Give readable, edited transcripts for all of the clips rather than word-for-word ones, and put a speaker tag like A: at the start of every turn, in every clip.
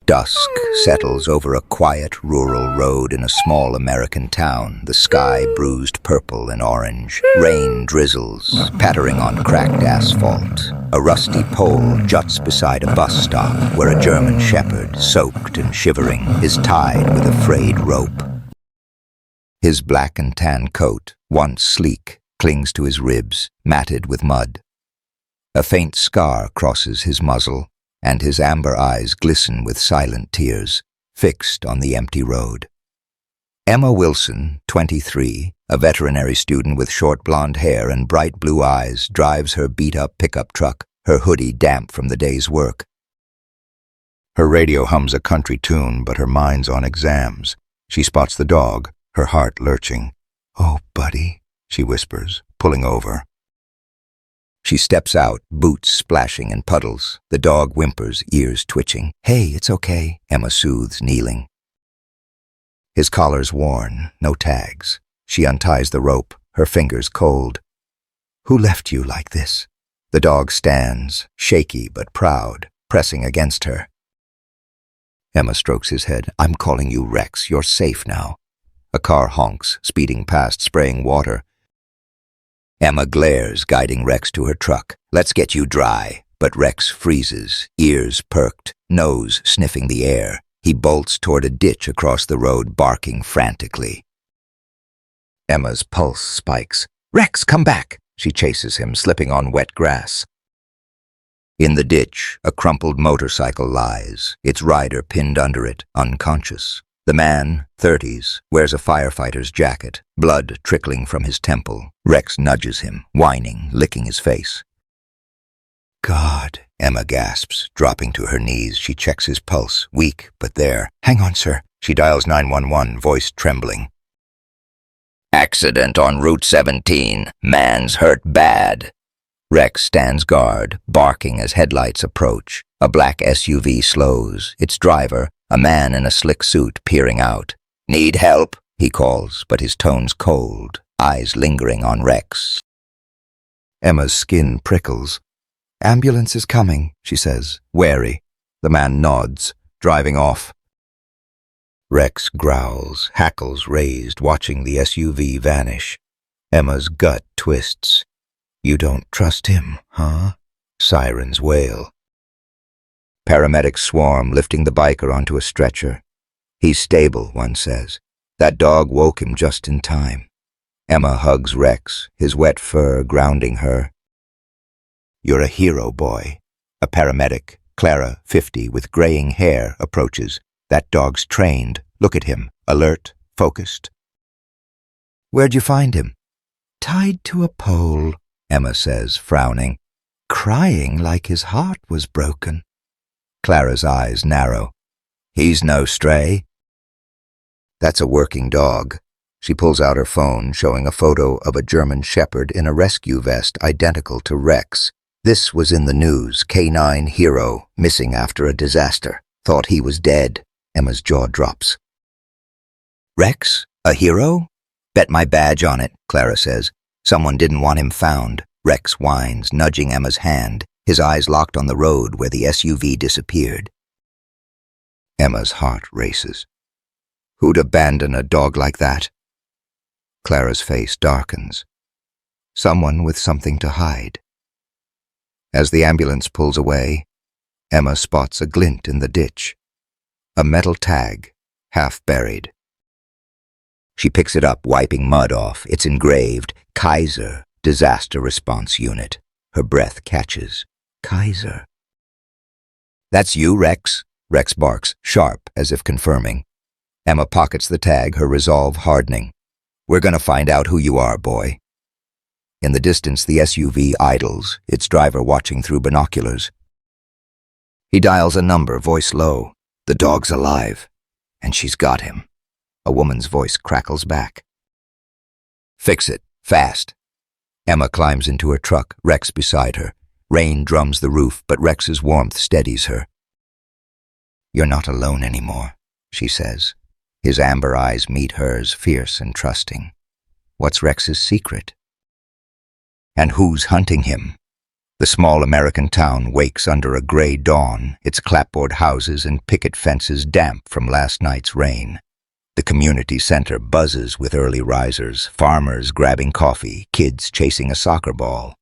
A: Dusk settles over a quiet rural road in a small American town, the sky bruised purple and orange. Rain drizzles, pattering on cracked asphalt. A rusty pole juts beside a bus stop where a German shepherd, soaked and shivering, is tied with a frayed rope. His black and tan coat, once sleek, clings to his ribs, matted with mud. A faint scar crosses his muzzle, and his amber eyes glisten with silent tears, fixed on the empty road. Emma Wilson, 23, a veterinary student with short blonde hair and bright blue eyes, drives her beat-up pickup truck, her hoodie damp from the day's work. Her radio hums a country tune, but her mind's on exams. She spots the dog, her heart lurching. "Oh, buddy," she whispers, pulling over. She steps out, boots splashing in puddles. The dog whimpers, ears twitching. "Hey, it's okay," Emma soothes, kneeling. His collar's worn, no tags. She unties the rope, her fingers cold. "Who left you like this?" The dog stands, shaky but proud, pressing against her. Emma strokes his head. "I'm calling you Rex. You're safe now." A car honks, speeding past, spraying water. Emma glares, guiding Rex to her truck. "Let's get you dry." But Rex freezes, ears perked, nose sniffing the air. He bolts toward a ditch across the road, barking frantically. Emma's pulse spikes. "Rex, come back!" She chases him, slipping on wet grass. In the ditch, a crumpled motorcycle lies, its rider pinned under it, unconscious. The man, 30s, wears a firefighter's jacket, blood trickling from his temple. Rex nudges him, whining, licking his face. "God," Emma gasps, dropping to her knees. She checks his pulse, weak but there. "Hang on, sir." She dials 911, voice trembling. "Accident on Route 17. Man's hurt bad." Rex stands guard, barking as headlights approach. A black SUV slows, its driver, a man in a slick suit, peering out. "Need help?" he calls, but his tone's cold, eyes lingering on Rex. Emma's skin prickles. "Ambulance is coming," she says, wary. The man nods, driving off. Rex growls, hackles raised, watching the SUV vanish. Emma's gut twists. "You don't trust him, huh?" Sirens wail. Paramedics swarm, lifting the biker onto a stretcher. "He's stable," one says. "That dog woke him just in time." Emma hugs Rex, his wet fur grounding her. "You're a hero, boy." A paramedic, Clara, 50, with graying hair, approaches. "That dog's trained. Look at him, alert, focused." "Where'd you find him?" "Tied to a pole," Emma says, frowning. "Crying like his heart was broken." Clara's eyes narrow. "He's no stray." "That's a working dog." She pulls out her phone, showing a photo of a German shepherd in a rescue vest identical to Rex. This was in the news. Canine hero, missing after a disaster. Thought he was dead. Emma's jaw drops. "Rex? A hero? Bet my badge on it," Clara says. "Someone didn't want him found." Rex whines, nudging Emma's hand, his eyes locked on the road where the SUV disappeared. Emma's heart races. Who'd abandon a dog like that? Clara's face darkens. Someone with something to hide. As the ambulance pulls away, Emma spots a glint in the ditch. A metal tag, half buried. She picks it up, wiping mud off. It's engraved, Kaiser, Disaster Response Unit. Her breath catches. Kaiser. "That's you, Rex?" Rex barks, sharp, as if confirming. Emma pockets the tag, her resolve hardening. "We're gonna find out who you are, boy." In the distance, the SUV idles, its driver watching through binoculars. He dials a number, voice low. "The dog's alive, and she's got him." A woman's voice crackles back. "Fix it, fast." Emma climbs into her truck, Rex beside her. Rain drums the roof, but Rex's warmth steadies her. "You're not alone anymore," she says. His amber eyes meet hers, fierce and trusting. "What's Rex's secret? And who's hunting him?" The small American town wakes under a gray dawn, its clapboard houses and picket fences damp from last night's rain. The community center buzzes with early risers, farmers grabbing coffee, kids chasing a soccer ball.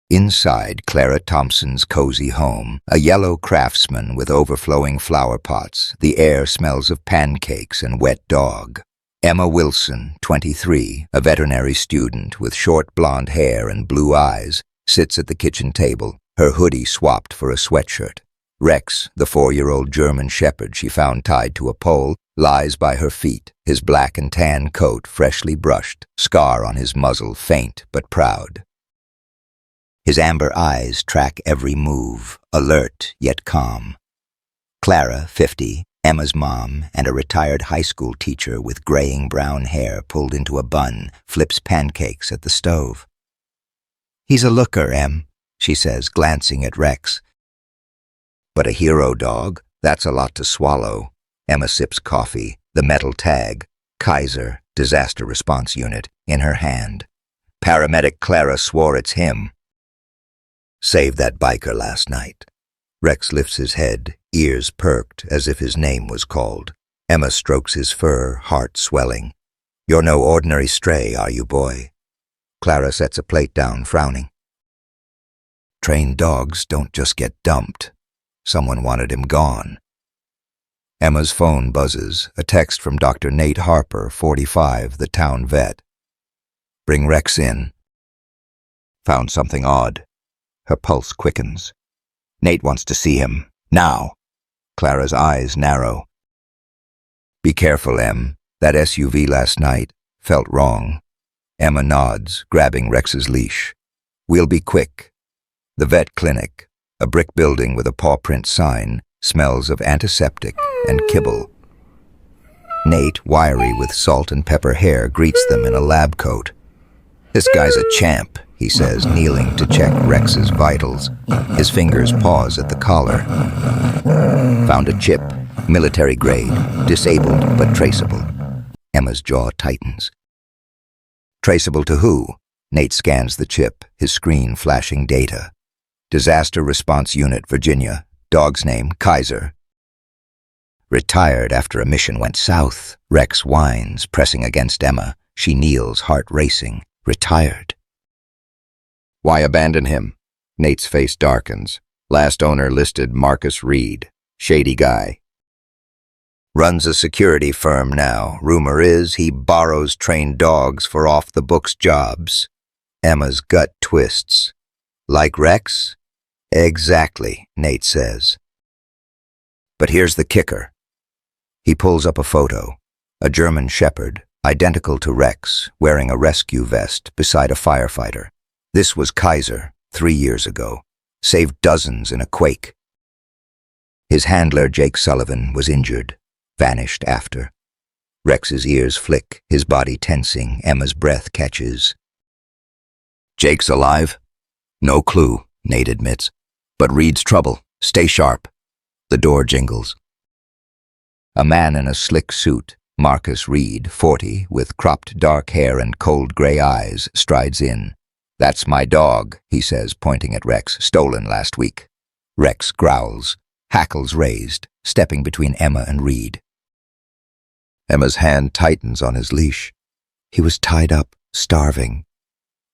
A: Inside Clara Thompson's cozy home, a yellow craftsman with overflowing flower pots, the air smells of pancakes and wet dog. Emma Wilson, 23, a veterinary student with short blonde hair and blue eyes, sits at the kitchen table, her hoodie swapped for a sweatshirt. Rex, the 4-year-old German shepherd she found tied to a pole, lies by her feet, his black and tan coat freshly brushed, scar on his muzzle faint but proud. His amber eyes track every move, alert yet calm. Clara, 50, Emma's mom, and a retired high school teacher with graying brown hair pulled into a bun, flips pancakes at the stove. "He's a looker, Em," she says, glancing at Rex. "But a hero dog, that's a lot to swallow." Emma sips coffee, the metal tag, Kaiser, Disaster Response Unit, in her hand. Paramedic Clara swore it's him. "Saved that biker last night." Rex lifts his head, ears perked as if his name was called. Emma strokes his fur, heart swelling. "You're no ordinary stray, are you, boy?" Clara sets a plate down, frowning. "Trained dogs don't just get dumped. Someone wanted him gone." Emma's phone buzzes, a text from Dr. Nate Harper, 45, the town vet. "Bring Rex in." "Found something odd." Her pulse quickens. "Nate wants to see him. Now." Clara's eyes narrow. "Be careful, Em. That SUV last night felt wrong." Emma nods, grabbing Rex's leash. "We'll be quick." The vet clinic, a brick building with a paw print sign, smells of antiseptic and kibble. Nate, wiry with salt and pepper hair, greets them in a lab coat. "This guy's a champ," he says, kneeling to check Rex's vitals. His fingers pause at the collar. "Found a chip, military grade, disabled but traceable." Emma's jaw tightens. "Traceable to who?" Nate scans the chip, his screen flashing data. "Disaster Response Unit, Virginia. Dog's name, Kaiser. Retired after a mission went south." Rex whines, pressing against Emma. She kneels, heart racing. "Retired." "Why abandon him?" Nate's face darkens. "Last owner listed Marcus Reed. Shady guy. Runs a security firm now. Rumor is he borrows trained dogs for off-the-books jobs." Emma's gut twists. "Like Rex?" "Exactly," Nate says. "But here's the kicker." He pulls up a photo. A German shepherd, identical to Rex, wearing a rescue vest beside a firefighter. This was Kaiser, 3 years ago. Saved dozens in a quake. His handler, Jake Sullivan, was injured. Vanished after. Rex's ears flick, his body tensing. Emma's breath catches. "Jake's alive?" "No clue," Nate admits. "But Reed's trouble. Stay sharp." The door jingles. A man in a slick suit, Marcus Reed, 40, with cropped dark hair and cold gray eyes, strides in. "That's my dog," he says, pointing at Rex. "Stolen last week." Rex growls, hackles raised, stepping between Emma and Reed. Emma's hand tightens on his leash. "He was tied up, starving.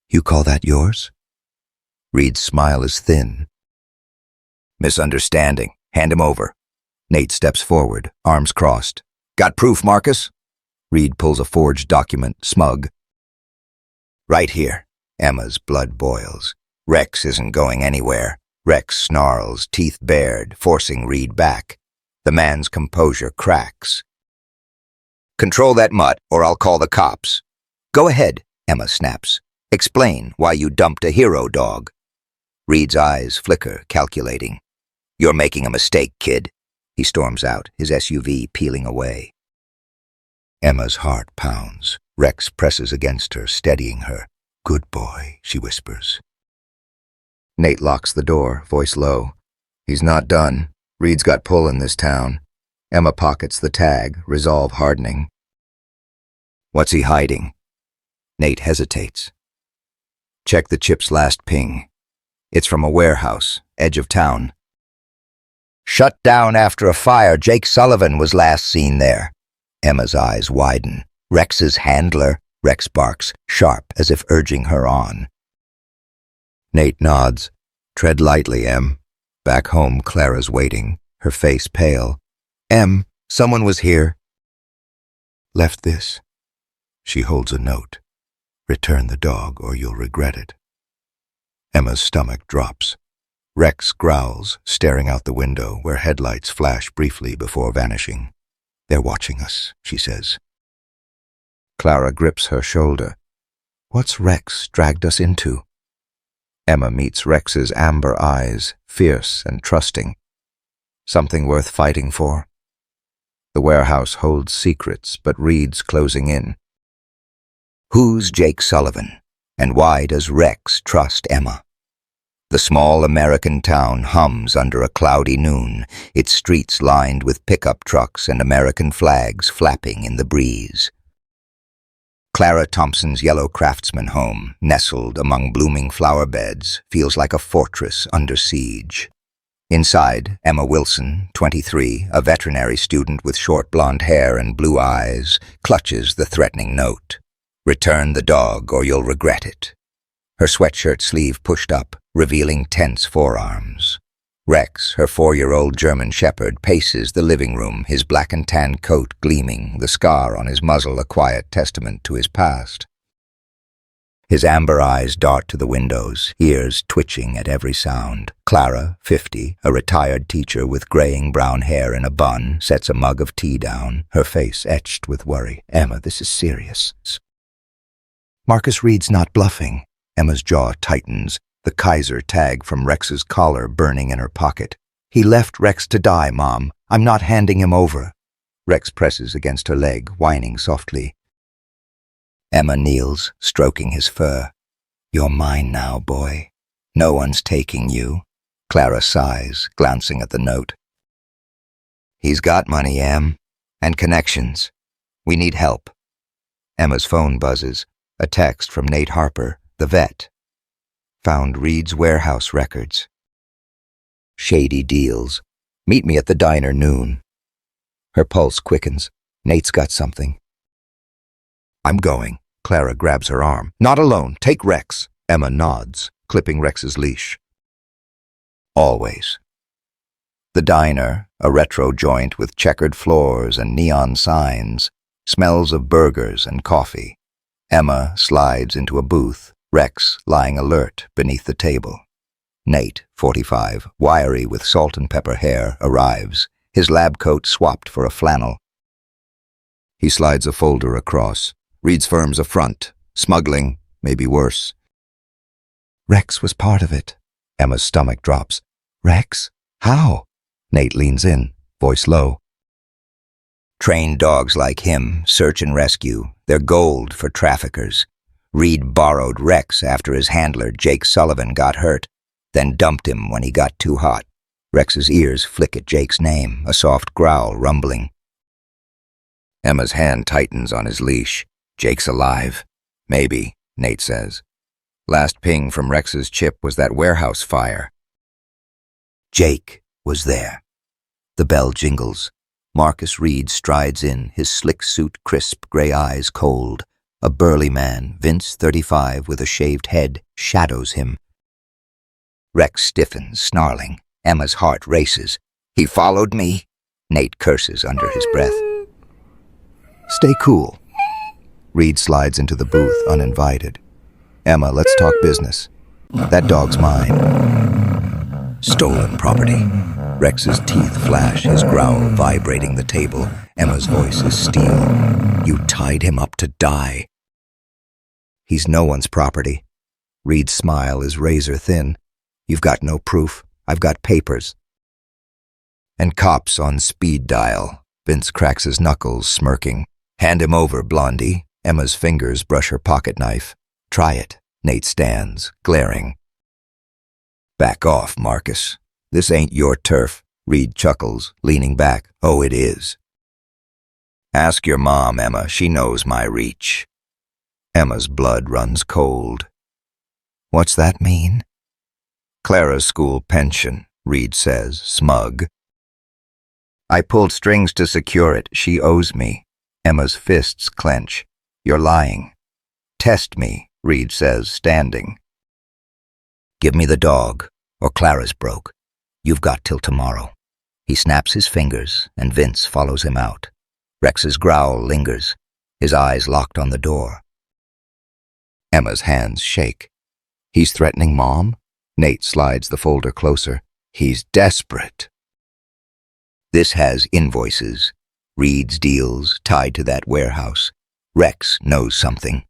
A: You call that yours?" Reed's smile is thin. "Misunderstanding. Hand him over." Nate steps forward, arms crossed. "Got proof, Marcus?" Reed pulls a forged document, smug. "Right here." Emma's blood boils. Rex isn't going anywhere. Rex snarls, teeth bared, forcing Reed back. The man's composure cracks. "Control that mutt, or I'll call the cops." "Go ahead," Emma snaps. "Explain why you dumped a hero dog." Reed's eyes flicker, calculating. "You're making a mistake, kid." He storms out, his SUV peeling away. Emma's heart pounds. Rex presses against her, steadying her. "Good boy," she whispers. Nate locks the door, voice low. He's not done. Reed's got pull in this town. Emma pockets the tag, resolve hardening. "What's he hiding?" Nate hesitates. "Check the chip's last ping." It's from a warehouse, edge of town. Shut down after a fire. Jake Sullivan was last seen there. Emma's eyes widen. Rex's handler. Rex barks, sharp, as if urging her on. Nate nods. Tread lightly, Em. Back home, Clara's waiting, her face pale. Em, someone was here. Left this. She holds a note. Return the dog or you'll regret it. Emma's stomach drops. Rex growls, staring out the window where headlights flash briefly before vanishing. They're watching us, she says. Clara grips her shoulder. What's Rex dragged us into? Emma meets Rex's amber eyes, fierce and trusting. Something worth fighting for? The warehouse holds secrets, but Reed's closing in. Who's Jake Sullivan, and why does Rex trust Emma? The small American town hums under a cloudy noon, its streets lined with pickup trucks and American flags flapping in the breeze. Clara Thompson's yellow craftsman home, nestled among blooming flower beds, feels like a fortress under siege. Inside, Emma Wilson, 23, a veterinary student with short blonde hair and blue eyes, clutches the threatening note. Return the dog or you'll regret it. Her sweatshirt sleeve pushed up, revealing tense forearms. Rex, her 4-year-old German shepherd, paces the living room, his black and tan coat gleaming, the scar on his muzzle a quiet testament to his past. His amber eyes dart to the windows, ears twitching at every sound. Clara, 50, a retired teacher with graying brown hair in a bun, sets a mug of tea down, her face etched with worry. Emma, this is serious. Marcus Reed's not bluffing. Emma's jaw tightens, the Kaiser tag from Rex's collar burning in her pocket. He left Rex to die, Mom. I'm not handing him over. Rex presses against her leg, whining softly. Emma kneels, stroking his fur. You're mine now, boy. No one's taking you. Clara sighs, glancing at the note. He's got money, Em, and connections. We need help. Emma's phone buzzes. A text from Nate Harper, the vet. Found Reed's warehouse records. Shady deals. Meet me at the diner noon. Her pulse quickens. Nate's got something. I'm going. Clara grabs her arm. Not alone. Take Rex. Emma nods, clipping Rex's leash. Always. The diner, a retro joint with checkered floors and neon signs, smells of burgers and coffee. Emma slides into a booth, Rex lying alert beneath the table. Nate, 45, wiry with salt and pepper hair, arrives, his lab coat swapped for a flannel. He slides a folder across. Reed's firm's a front. Smuggling, maybe worse. Rex was part of it. Emma's stomach drops. Rex? How? Nate leans in, voice low. Trained dogs like him, search and rescue. They're gold for traffickers. Reed borrowed Rex after his handler, Jake Sullivan, got hurt, then dumped him when he got too hot. Rex's ears flick at Jake's name, a soft growl rumbling. Emma's hand tightens on his leash. Jake's alive. Maybe, Nate says. Last ping from Rex's chip was that warehouse fire. Jake was there. The bell jingles. Marcus Reed strides in, his slick suit crisp, gray eyes cold. A burly man, Vince, 35, with a shaved head, shadows him. Rex stiffens, snarling. Emma's heart races. He followed me. Nate curses under his breath. Stay cool. Reed slides into the booth, uninvited. Emma, let's talk business. That dog's mine. Stolen property. Rex's teeth flash, his growl vibrating the table. Emma's voice is steel. You tied him up to die. He's no one's property. Reed's smile is razor thin. You've got no proof. I've got papers. And cops on speed dial. Vince cracks his knuckles, smirking. Hand him over, Blondie. Emma's fingers brush her pocket knife. Try it. Nate stands, glaring. Back off, Marcus. This ain't your turf. Reed chuckles, leaning back. Oh, it is. Ask your mom, Emma. She knows my reach. Emma's blood runs cold. What's that mean? Clara's school pension, Reed says, smug. I pulled strings to secure it. She owes me. Emma's fists clench. You're lying. Test me, Reed says, standing. Give me the dog, or Clara's broke. You've got till tomorrow. He snaps his fingers, and Vince follows him out. Rex's growl lingers, his eyes locked on the door. Emma's hands shake. He's threatening Mom? Nate slides the folder closer. He's desperate. This has invoices, Reed's deals tied to that warehouse. Rex knows something.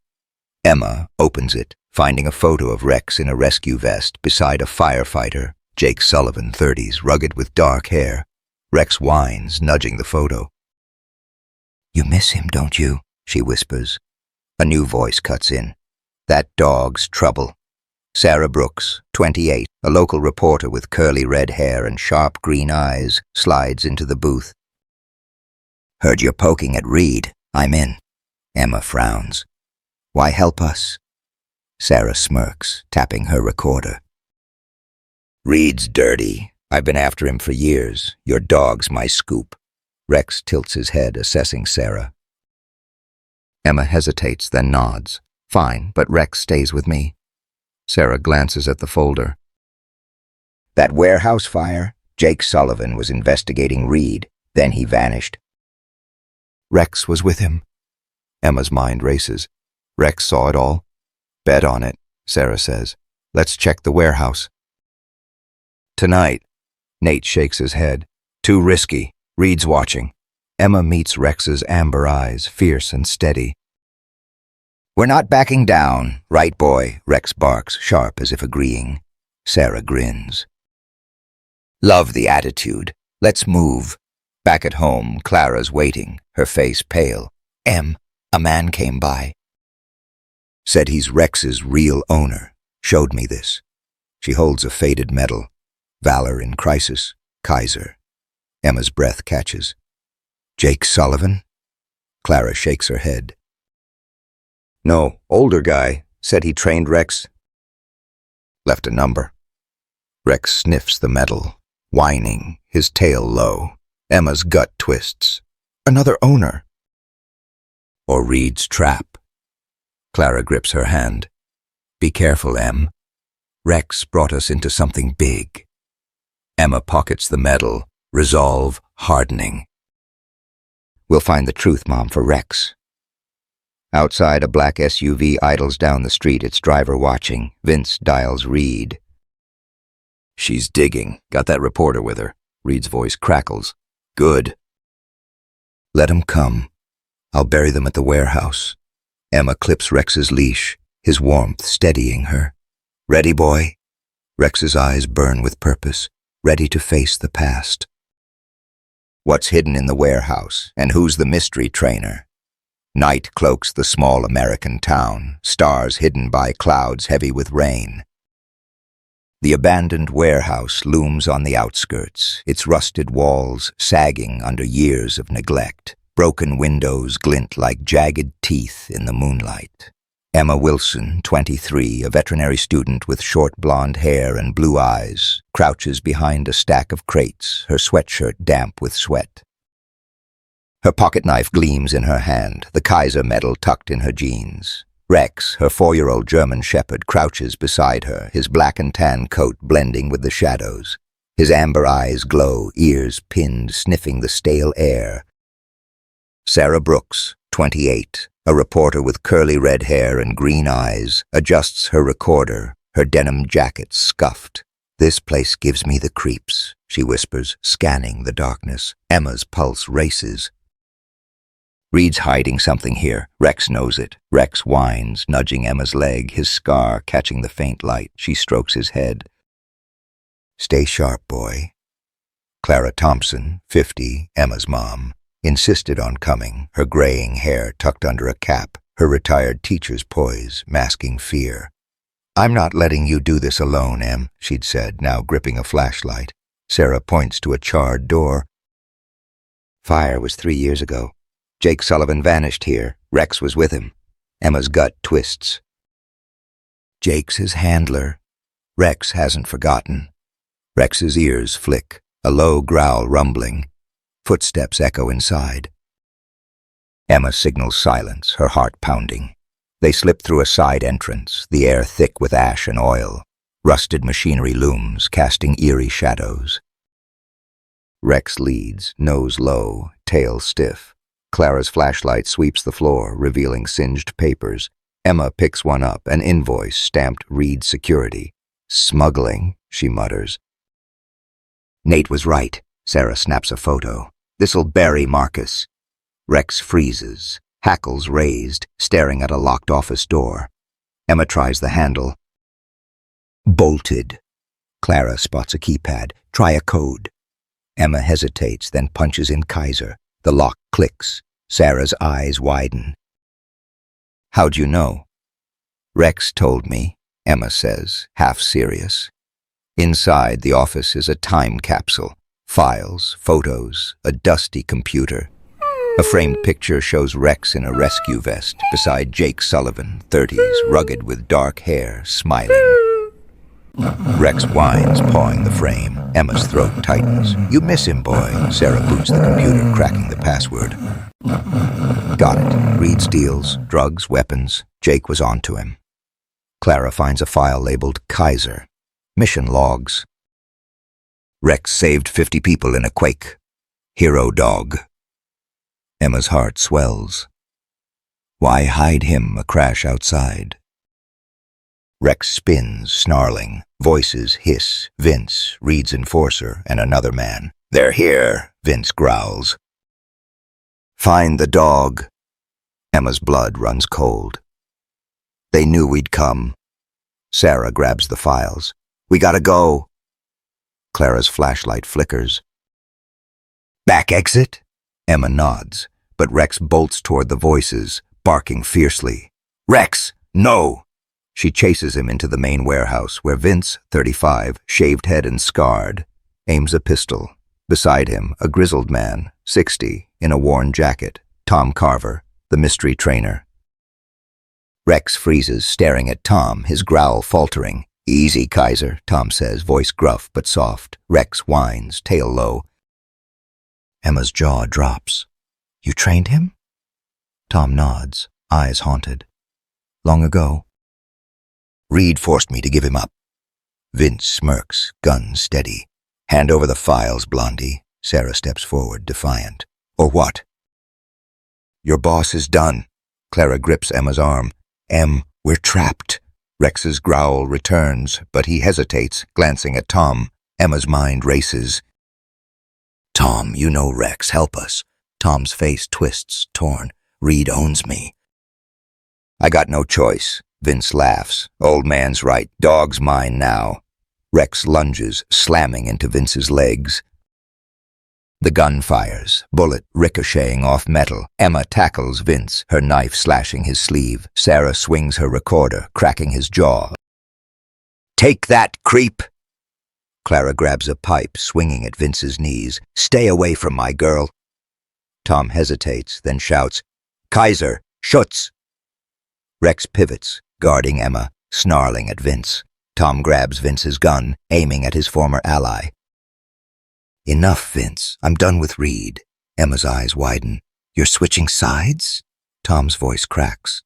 A: Emma opens it, finding a photo of Rex in a rescue vest beside a firefighter, Jake Sullivan, 30s, rugged with dark hair. Rex whines, nudging the photo. You miss him, don't you? She whispers. A new voice cuts in. That dog's trouble. Sarah Brooks, 28, a local reporter with curly red hair and sharp green eyes, slides into the booth. Heard you're poking at Reed. I'm in. Emma frowns. Why help us? Sarah smirks, tapping her recorder. Reed's dirty. I've been after him for years. Your dog's my scoop. Rex tilts his head, assessing Sarah. Emma hesitates, then nods. Fine, but Rex stays with me. Sarah glances at the folder. That warehouse fire, Jake Sullivan was investigating Reed. Then he vanished. Rex was with him. Emma's mind races. Rex saw it all. Bet on it, Sarah says. Let's check the warehouse. Tonight. Nate shakes his head. Too risky. Reed's watching. Emma meets Rex's amber eyes, fierce and steady. We're not backing down, right, boy? Rex barks, sharp as if agreeing. Sarah grins. Love the attitude. Let's move. Back at home, Clara's waiting, her face pale. Em, a man came by. Said he's Rex's real owner. Showed me this. She holds a faded medal. Valor in crisis. Kaiser. Emma's breath catches. Jake Sullivan? Clara shakes her head. No, older guy. Said he trained Rex. Left a number. Rex sniffs the medal, whining, his tail low. Emma's gut twists. Another owner. Or Reed's trap. Clara grips her hand. Be careful, Em. Rex brought us into something big. Emma pockets the medal, resolve hardening. We'll find the truth, Mom, for Rex. Outside, a black SUV idles down the street, its driver watching. Vince dials Reed. She's digging. Got that reporter with her. Reed's voice crackles. Good. Let 'em come. I'll bury them at the warehouse. Emma clips Rex's leash, his warmth steadying her. Ready, boy? Rex's eyes burn with purpose, ready to face the past. What's hidden in the warehouse, and who's the mystery trainer? Night cloaks the small American town, stars hidden by clouds heavy with rain. The abandoned warehouse looms on the outskirts, its rusted walls sagging under years of neglect. Broken windows glint like jagged teeth in the moonlight. Emma Wilson, 23, a veterinary student with short blonde hair and blue eyes, crouches behind a stack of crates, her sweatshirt damp with sweat. Her pocket knife gleams in her hand, the Kaiser medal tucked in her jeans. Rex, her 4-year-old German shepherd, crouches beside her, his black and tan coat blending with the shadows. His amber eyes glow, ears pinned, sniffing the stale air. Sarah Brooks, 28, a reporter with curly red hair and green eyes, adjusts her recorder, her denim jacket scuffed. This place gives me the creeps, she whispers, scanning the darkness. Emma's pulse races. Reed's hiding something here. Rex knows it. Rex whines, nudging Emma's leg, his scar catching the faint light. She strokes his head. Stay sharp, boy. Clara Thompson, 50, Emma's mom, insisted on coming, her graying hair tucked under a cap, her retired teacher's poise, masking fear. I'm not letting you do this alone, Em, she'd said, now gripping a flashlight. Sarah points to a charred door. Fire was 3 years ago. Jake Sullivan vanished here. Rex was with him. Emma's gut twists. Jake's his handler. Rex hasn't forgotten. Rex's ears flick, a low growl rumbling. Footsteps echo inside. Emma signals silence, her heart pounding. They slip through a side entrance, the air thick with ash and oil. Rusted machinery looms, casting eerie shadows. Rex leads, nose low, tail stiff. Clara's flashlight sweeps the floor, revealing singed papers. Emma picks one up, an invoice stamped Reed Security. Smuggling, she mutters. Nate was right. Sarah snaps a photo. This'll bury Marcus. Rex freezes, hackles raised, staring at a locked office door. Emma tries the handle. Bolted. Clara spots a keypad. Try a code. Emma hesitates, then punches in Kaiser. The lock clicks. Sarah's eyes widen. How'd you know? Rex told me, Emma says, half serious. Inside the office is a time capsule. Files, photos, a dusty computer. A framed picture shows Rex in a rescue vest beside Jake Sullivan, 30s, rugged with dark hair, smiling. Rex whines, pawing the frame. Emma's throat tightens. You miss him, boy. Sarah boots the computer, cracking the password. Got it. Reed steals, drugs, weapons. Jake was on to him. Clara finds a file labeled Kaiser. Mission logs. Rex saved 50 people in a quake. Hero dog. Emma's heart swells. Why hide him a crash outside? Rex spins, snarling. Voices hiss. Vince, Reed's enforcer, and another man. They're here, Vince growls. Find the dog. Emma's blood runs cold. They knew we'd come. Sarah grabs the files. We gotta go. Clara's flashlight flickers. Back exit? Emma nods, but Rex bolts toward the voices, barking fiercely. Rex, no! She chases him into the main warehouse, where Vince, 35, shaved head and scarred, aims a pistol. Beside him, a grizzled man, 60, in a worn jacket, Tom Carver, the mystery trainer. Rex freezes, staring at Tom, his growl faltering. Easy, Kaiser, Tom says, voice gruff but soft. Rex whines, tail low. Emma's jaw drops. You trained him? Tom nods, eyes haunted. Long ago. Reed forced me to give him up. Vince smirks, gun steady. Hand over the files, Blondie. Sarah steps forward, defiant. Or what? Your boss is done. Clara grips Emma's arm. Em, we're trapped. Rex's growl returns, but he hesitates, glancing at Tom. Emma's mind races. Tom, you know Rex, help us. Tom's face twists, torn. Reed owns me. I got no choice. Vince laughs. Old man's right. Dog's mine now. Rex lunges, slamming into Vince's legs. The gun fires, bullet ricocheting off metal. Emma tackles Vince, her knife slashing his sleeve. Sarah swings her recorder, cracking his jaw. Take that, creep! Clara grabs a pipe, swinging at Vince's knees. Stay away from my girl. Tom hesitates, then shouts, Kaiser, Schutz! Rex pivots, guarding Emma, snarling at Vince. Tom grabs Vince's gun, aiming at his former ally. Enough, Vince. I'm done with Reed. Emma's eyes widen. You're switching sides? Tom's voice cracks.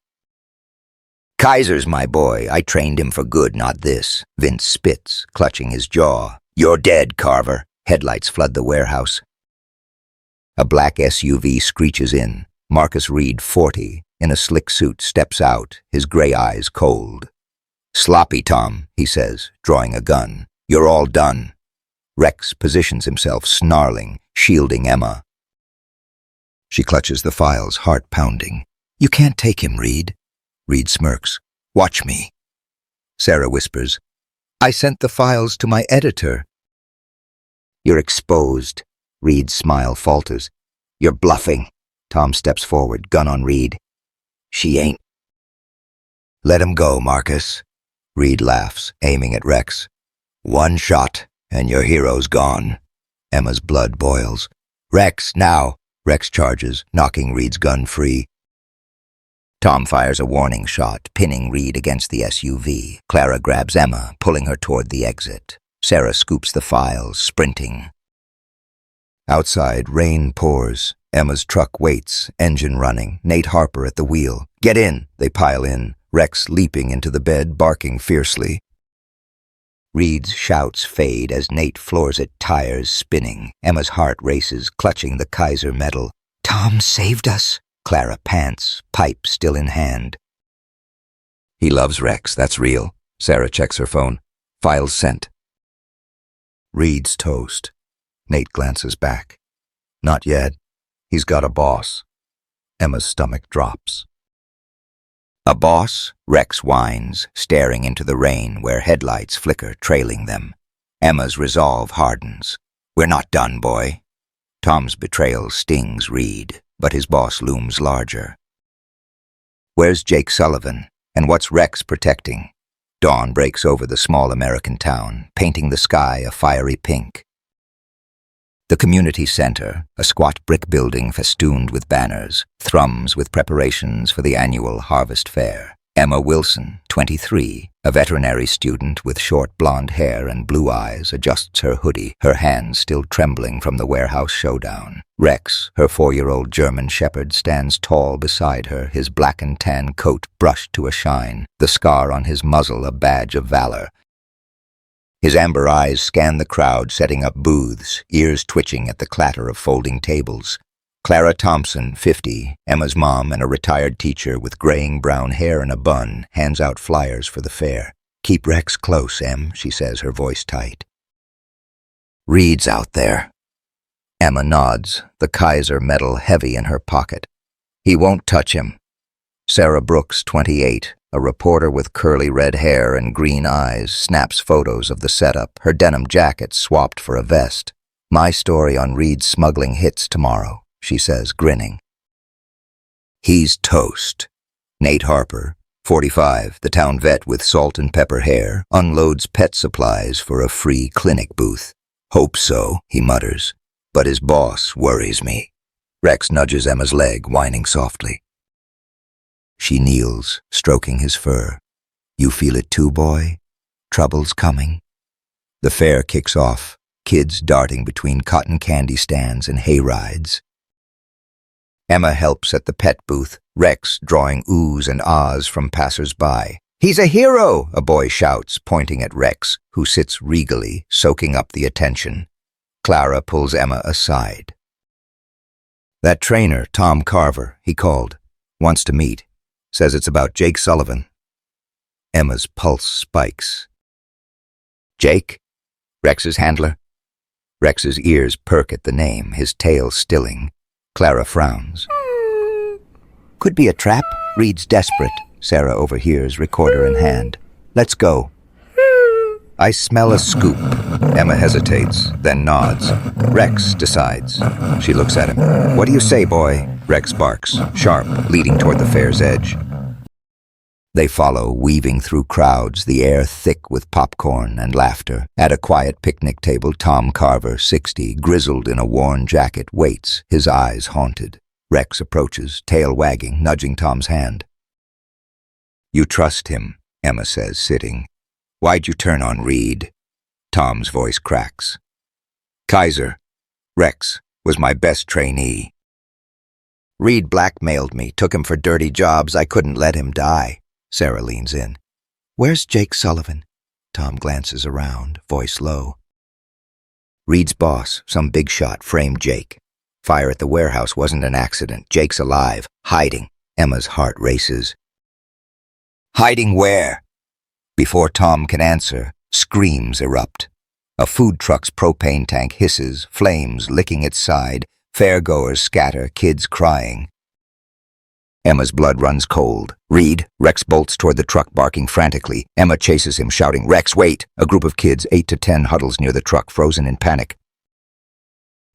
A: Kaiser's my boy. I trained him for good, not this. Vince spits, clutching his jaw. You're dead, Carver. Headlights flood the warehouse. A black SUV screeches in. Marcus Reed, 40, in a slick suit, steps out, his gray eyes cold. Sloppy, Tom, he says, drawing a gun. You're all done. Rex positions himself, snarling, shielding Emma. She clutches the files, heart pounding. You can't take him, Reed. Reed smirks. Watch me. Sarah whispers. I sent the files to my editor. You're exposed. Reed's smile falters. You're bluffing. Tom steps forward, gun on Reed. She ain't. Let him go, Marcus. Reed laughs, aiming at Rex. One shot, and your hero's gone. Emma's blood boils. Rex, now! Rex charges, knocking Reed's gun free. Tom fires a warning shot, pinning Reed against the SUV. Clara grabs Emma, pulling her toward the exit. Sarah scoops the files, sprinting. Outside, rain pours. Emma's truck waits, engine running. Nate Harper at the wheel. "Get in!" They pile in, Rex leaping into the bed, barking fiercely. Reed's shouts fade as Nate floors it, tires spinning. Emma's heart races, clutching the Kaiser medal. "Tom saved us!" Clara pants, pipe still in hand. "He loves Rex, that's real." Sarah checks her phone. "Files sent." Reed's toast. Nate glances back. "Not yet. He's got a boss." Emma's stomach drops. "A boss?" Rex whines, staring into the rain where headlights flicker, trailing them. Emma's resolve hardens. "We're not done, boy." Tom's betrayal stings Reed, but his boss looms larger. Where's Jake Sullivan? And what's Rex protecting? Dawn breaks over the small American town, painting the sky a fiery pink. The community center, a squat brick building festooned with banners, thrums with preparations for the annual harvest fair. Emma Wilson, 23, a veterinary student with short blonde hair and blue eyes, adjusts her hoodie, her hands still trembling from the warehouse showdown. Rex, her 4-year-old German shepherd, stands tall beside her, his black and tan coat brushed to a shine, the scar on his muzzle a badge of valor. His amber eyes scan the crowd setting up booths, ears twitching at the clatter of folding tables. Clara Thompson, 50, Emma's mom and a retired teacher with graying brown hair and a bun, hands out flyers for the fair. "Keep Rex close, Em," she says, her voice tight. "Reed's out there." Emma nods, the Kaiser medal heavy in her pocket. "He won't touch him." Sarah Brooks, 28, a reporter with curly red hair and green eyes, snaps photos of the setup, her denim jacket swapped for a vest. "My story on Reed's smuggling hits tomorrow," she says, grinning. He's toast. Nate Harper, 45, the town vet with salt and pepper hair, unloads pet supplies for a free clinic booth. "Hope so," he mutters, "but his boss worries me." Rex nudges Emma's leg, whining softly. She kneels, stroking his fur. "You feel it too, boy? Trouble's coming." The fair kicks off, kids darting between cotton candy stands and hay rides. Emma helps at the pet booth, Rex drawing oohs and ahs from passers-by. "He's a hero!" a boy shouts, pointing at Rex, who sits regally, soaking up the attention. Clara pulls Emma aside. "That trainer, Tom Carver," he called, "wants to meet. Says it's about Jake Sullivan." Emma's pulse spikes. "Jake? Rex's handler?" Rex's ears perk at the name, his tail stilling. Clara frowns. "Could be a trap." Reed's desperate. Sarah overhears, recorder in hand. "Let's go." "I smell a scoop." Emma hesitates, then nods. Rex decides. She looks at him. "What do you say, boy?" Rex barks, sharp, leading toward the fair's edge. They follow, weaving through crowds, the air thick with popcorn and laughter. At a quiet picnic table, Tom Carver, 60, grizzled in a worn jacket, waits, his eyes haunted. Rex approaches, tail wagging, nudging Tom's hand. "You trust him," Emma says, sitting. "Why'd you turn on Reed?" Tom's voice cracks. "Kaiser. Rex was my best trainee. Reed blackmailed me, took him for dirty jobs. I couldn't let him die." Sarah leans in. "Where's Jake Sullivan?" Tom glances around, voice low. "Reed's boss, some big shot, framed Jake. Fire at the warehouse wasn't an accident. Jake's alive, hiding." Emma's heart races. "Hiding where?" Before Tom can answer, screams erupt. A food truck's propane tank hisses, flames licking its side. Fairgoers scatter, kids crying. Emma's blood runs cold. "Reed!" Rex bolts toward the truck, barking frantically. Emma chases him, shouting, "Rex, wait!" A group of kids, 8 to 10, huddles near the truck, frozen in panic.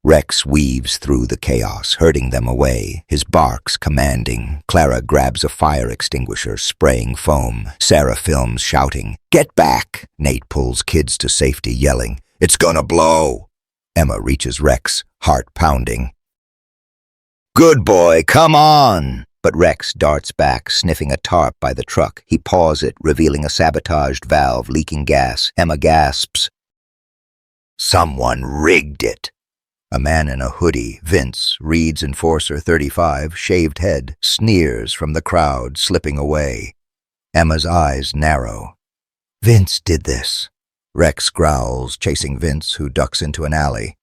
A: Rex weaves through the chaos, herding them away, his barks commanding. Clara grabs a fire extinguisher, spraying foam. Sarah films, shouting, "Get back!" Nate pulls kids to safety, yelling, "It's gonna blow!" Emma reaches Rex, heart pounding. "Good boy, come on!" but Rex darts back, sniffing a tarp by the truck. He paws it, revealing a sabotaged valve leaking gas. Emma gasps. Someone rigged it. A man in a hoodie, Vince, Reed's enforcer 35, shaved head, sneers from the crowd, slipping away. Emma's eyes narrow. Vince did this. Rex growls, chasing Vince, who ducks into an alley.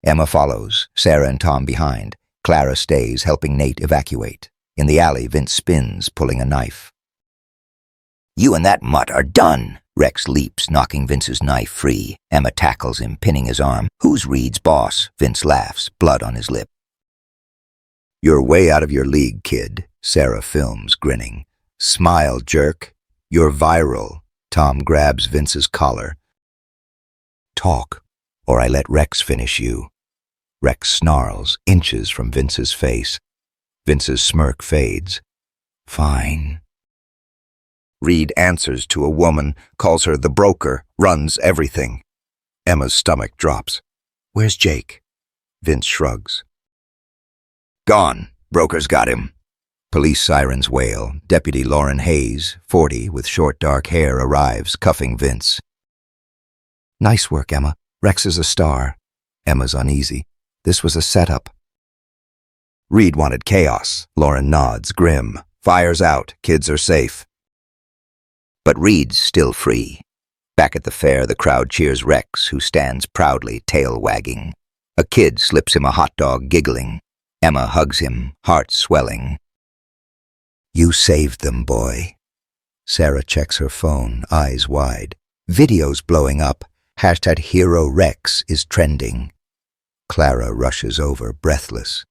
A: Emma follows, Sarah and Tom behind. Clara stays, helping Nate evacuate. In the alley, Vince spins, pulling a knife. You and that mutt are done. Rex leaps, knocking Vince's knife free. Emma tackles him, pinning his arm. Who's Reed's boss? Vince laughs, blood on his lip. You're way out of your league, kid. Sarah films, grinning. Smile, jerk. You're viral. Tom grabs Vince's collar. Talk, or I let Rex finish you. Rex snarls, inches from Vince's face. Vince's smirk fades. Fine. Reed answers to a woman, calls her the broker, runs everything. Emma's stomach drops. Where's Jake? Vince shrugs. Gone. Broker's got him. Police sirens wail. Deputy Lauren Hayes, 40, with short dark hair, arrives, cuffing Vince. Nice work, Emma. Rex is a star. Emma's uneasy. This was a setup. Reed wanted chaos. Lauren nods, grim. Fire's out. Kids are safe. But Reed's still free. Back at the fair, the crowd cheers Rex, who stands proudly, tail wagging. A kid slips him a hot dog, giggling. Emma hugs him, heart swelling. You saved them, boy. Sarah checks her phone, eyes wide. Videos blowing up. Hashtag Hero Rex is trending. Clara rushes over, breathless.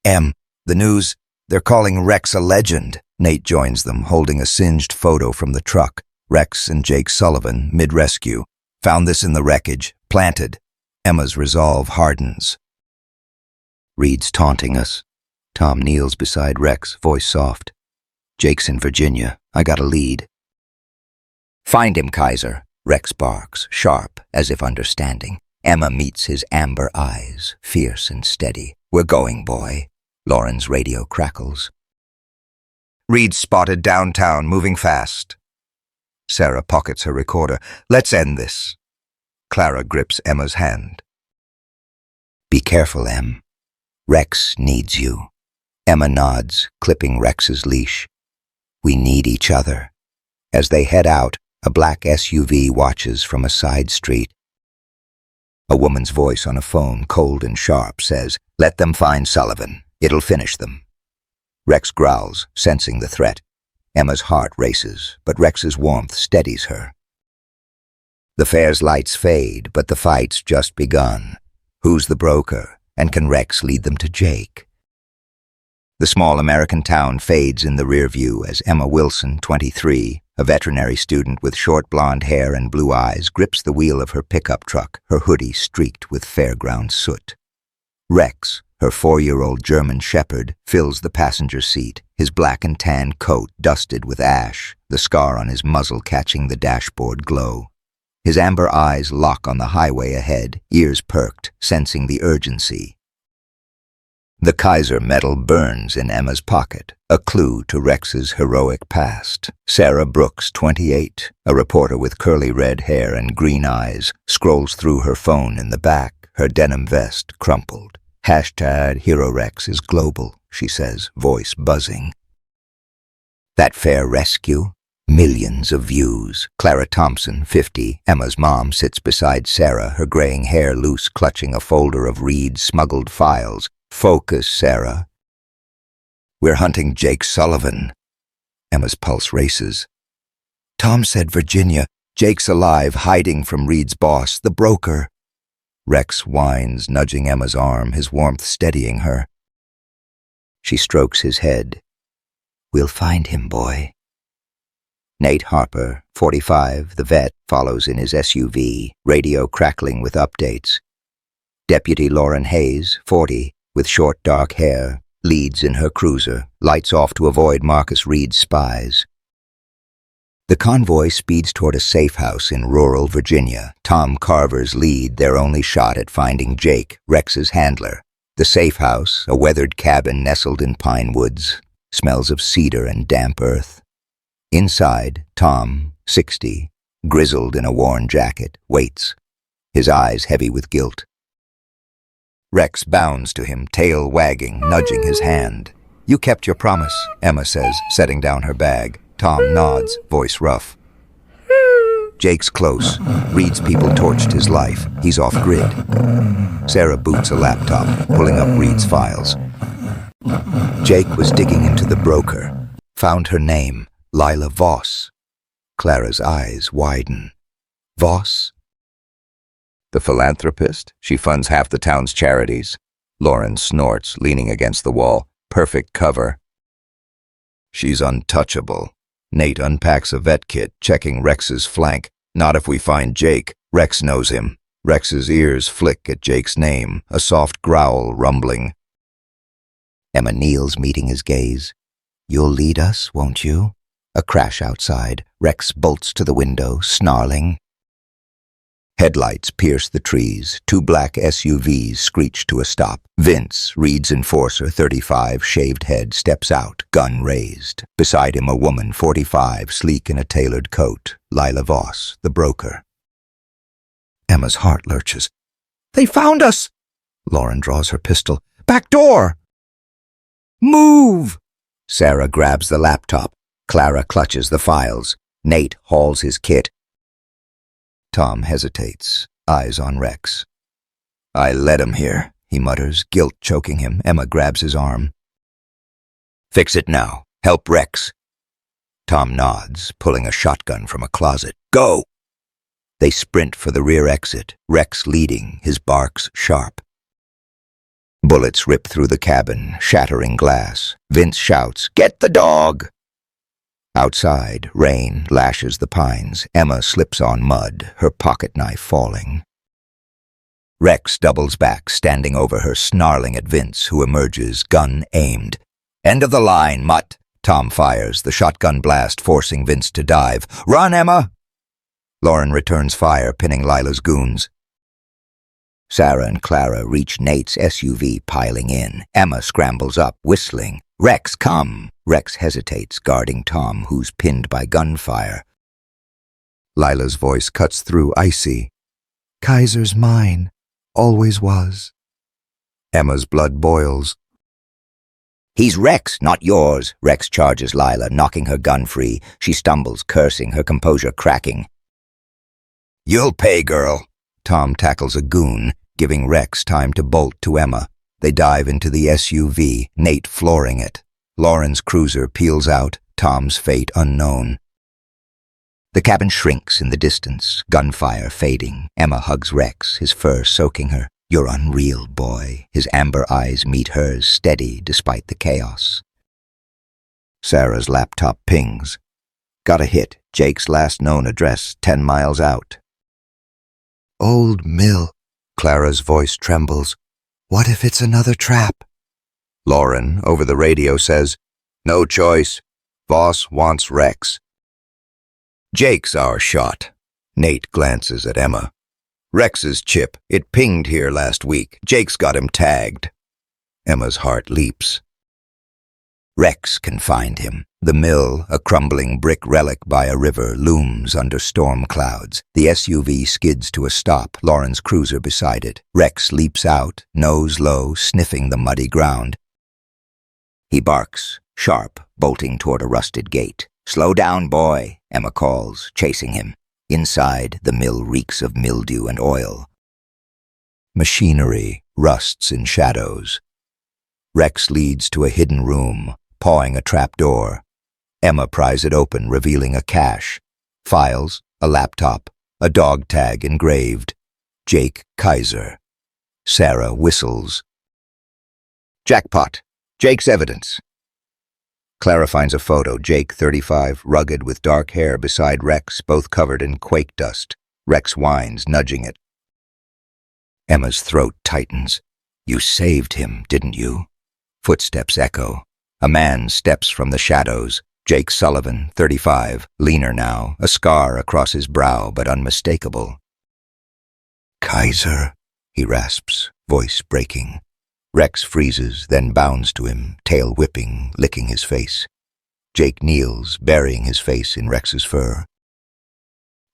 A: The news, they're calling Rex a legend. Nate joins them, holding a singed photo from the truck. Rex and Jake Sullivan, mid-rescue. Found this in the wreckage. Planted. Emma's resolve hardens. Reed's taunting us. Tom kneels beside Rex, voice soft. Jake's in Virginia. I got a lead. Find him, Kaiser. Rex barks, sharp, as if understanding. Emma meets his amber eyes, fierce and steady. We're going, boy. Lauren's radio crackles. Reed spotted downtown, moving fast. Sarah pockets her recorder. Let's end this. Clara grips Emma's hand. Be careful, Em. Rex needs you. Emma nods, clipping Rex's leash. We need each other. As they head out, a black SUV watches from a side street. A woman's voice on a phone, cold and sharp, says, Let them find Sullivan. It'll finish them. Rex growls, sensing the threat. Emma's heart races, but Rex's warmth steadies her. The fair's lights fade, but the fight's just begun. Who's the broker, and can Rex lead them to Jake? The small American town fades in the rear view as Emma Wilson, 23, a veterinary student with short blonde hair and blue eyes, grips the wheel of her pickup truck, her hoodie streaked with fairground soot. Rex, her 4-year-old German shepherd, fills the passenger seat, his black and tan coat dusted with ash, the scar on his muzzle catching the dashboard glow. His amber eyes lock on the highway ahead, ears perked, sensing the urgency. The Kaiser medal burns in Emma's pocket, a clue to Rex's heroic past. Sarah Brooks, 28, a reporter with curly red hair and green eyes, scrolls through her phone in the back, her denim vest crumpled. Hashtag Hero Rex is global, she says, voice buzzing. That fair rescue? Millions of views. Clara Thompson, 50, Emma's mom, sits beside Sarah, her graying hair loose, clutching a folder of Reed's smuggled files. Focus, Sarah. We're hunting Jake Sullivan. Emma's pulse races. Tom said Virginia. Jake's alive, hiding from Reed's boss, the broker. Rex whines, nudging Emma's arm, his warmth steadying her. She strokes his head. We'll find him, boy. Nate Harper, 45, the vet, follows in his SUV, radio crackling with updates. Deputy Lauren Hayes, 40, with short dark hair, leads in her cruiser, lights off to avoid Marcus Reed's spies. The convoy speeds toward a safe house in rural Virginia. Tom Carver's lead, their only shot at finding Jake, Rex's handler. The safe house, a weathered cabin nestled in pine woods, smells of cedar and damp earth. Inside, Tom, 60, grizzled in a worn jacket, waits, his eyes heavy with guilt. Rex bounds to him, tail wagging, nudging his hand. "You kept your promise," Emma says, setting down her bag. Tom nods, voice rough. Jake's close, Reed's people torched his life. He's off-grid. Sarah boots a laptop, pulling up Reed's files. Jake was digging into the broker, found her name, Lila Voss. Clara's eyes widen. Voss? The philanthropist? She funds half the town's charities. Lauren snorts, leaning against the wall. Perfect cover. She's untouchable. Nate unpacks a vet kit, checking Rex's flank. Not if we find Jake. Rex knows him. Rex's ears flick at Jake's name, a soft growl rumbling. Emma kneels, meeting his gaze. "You'll lead us, won't you?" A crash outside. Rex bolts to the window, snarling. Headlights pierce the trees. Two black SUVs screech to a stop. Vince, Reed's enforcer, 35, shaved head, steps out, gun raised. Beside him a woman, 45, sleek in a tailored coat. Lila Voss, the broker. Emma's heart lurches. "They found us!" Lauren draws her pistol. "Back door!" "Move!" Sarah grabs the laptop. Clara clutches the files. Nate hauls his kit. Tom hesitates, eyes on Rex. "I led him here," he mutters, guilt choking him. Emma grabs his arm. "Fix it now. Help Rex." Tom nods, pulling a shotgun from a closet. "Go!" They sprint for the rear exit, Rex leading, his barks sharp. Bullets rip through the cabin, shattering glass. Vince shouts, "Get the dog!" Outside, rain lashes the pines. Emma slips on mud, her pocket knife falling. Rex doubles back, standing over her, snarling at Vince, who emerges, gun aimed. "End of the line, mutt!" Tom fires, the shotgun blast forcing Vince to dive. "Run, Emma!" Lauren returns fire, pinning Lila's goons. Sarah and Clara reach Nate's SUV, piling in. Emma scrambles up, whistling. "Rex, come!" Rex hesitates, guarding Tom, who's pinned by gunfire. Lila's voice cuts through, icy. "Kaiser's mine. Always was." Emma's blood boils. "He's Rex, not yours." Rex charges Lila, knocking her gun free. She stumbles, cursing, her composure cracking. "You'll pay, girl." Tom tackles a goon, giving Rex time to bolt to Emma. They dive into the SUV, Nate flooring it. Lauren's cruiser peels out, Tom's fate unknown. The cabin shrinks in the distance, gunfire fading. Emma hugs Rex, his fur soaking her. "You're unreal, boy." His amber eyes meet hers, steady despite the chaos. Sarah's laptop pings. Got a hit. Jake's last known address, 10 miles out. "Old mill." Clara's voice trembles. "What if it's another trap?" Lauren, over the radio, says, "No choice. Voss wants Rex." "Jake's our shot." Nate glances at Emma. "Rex's chip. It pinged here last week. Jake's got him tagged." Emma's heart leaps. Rex can find him. The mill, a crumbling brick relic by a river, looms under storm clouds. The SUV skids to a stop, Lauren's cruiser beside it. Rex leaps out, nose low, sniffing the muddy ground. He barks, sharp, bolting toward a rusted gate. "Slow down, boy," Emma calls, chasing him. Inside, the mill reeks of mildew and oil. Machinery rusts in shadows. Rex leads to a hidden room, pawing a trapdoor. Emma pries it open, revealing a cache. Files, a laptop, a dog tag engraved. Jake Kaiser. Sarah whistles. "Jackpot. Jake's evidence." Clara finds a photo. Jake, 35, rugged with dark hair beside Rex, both covered in quake dust. Rex whines, nudging it. Emma's throat tightens. "You saved him, didn't you?" Footsteps echo. A man steps from the shadows. Jake Sullivan, 35, leaner now, a scar across his brow but unmistakable. "Kaiser," he rasps, voice breaking. Rex freezes, then bounds to him, tail whipping, licking his face. Jake kneels, burying his face in Rex's fur.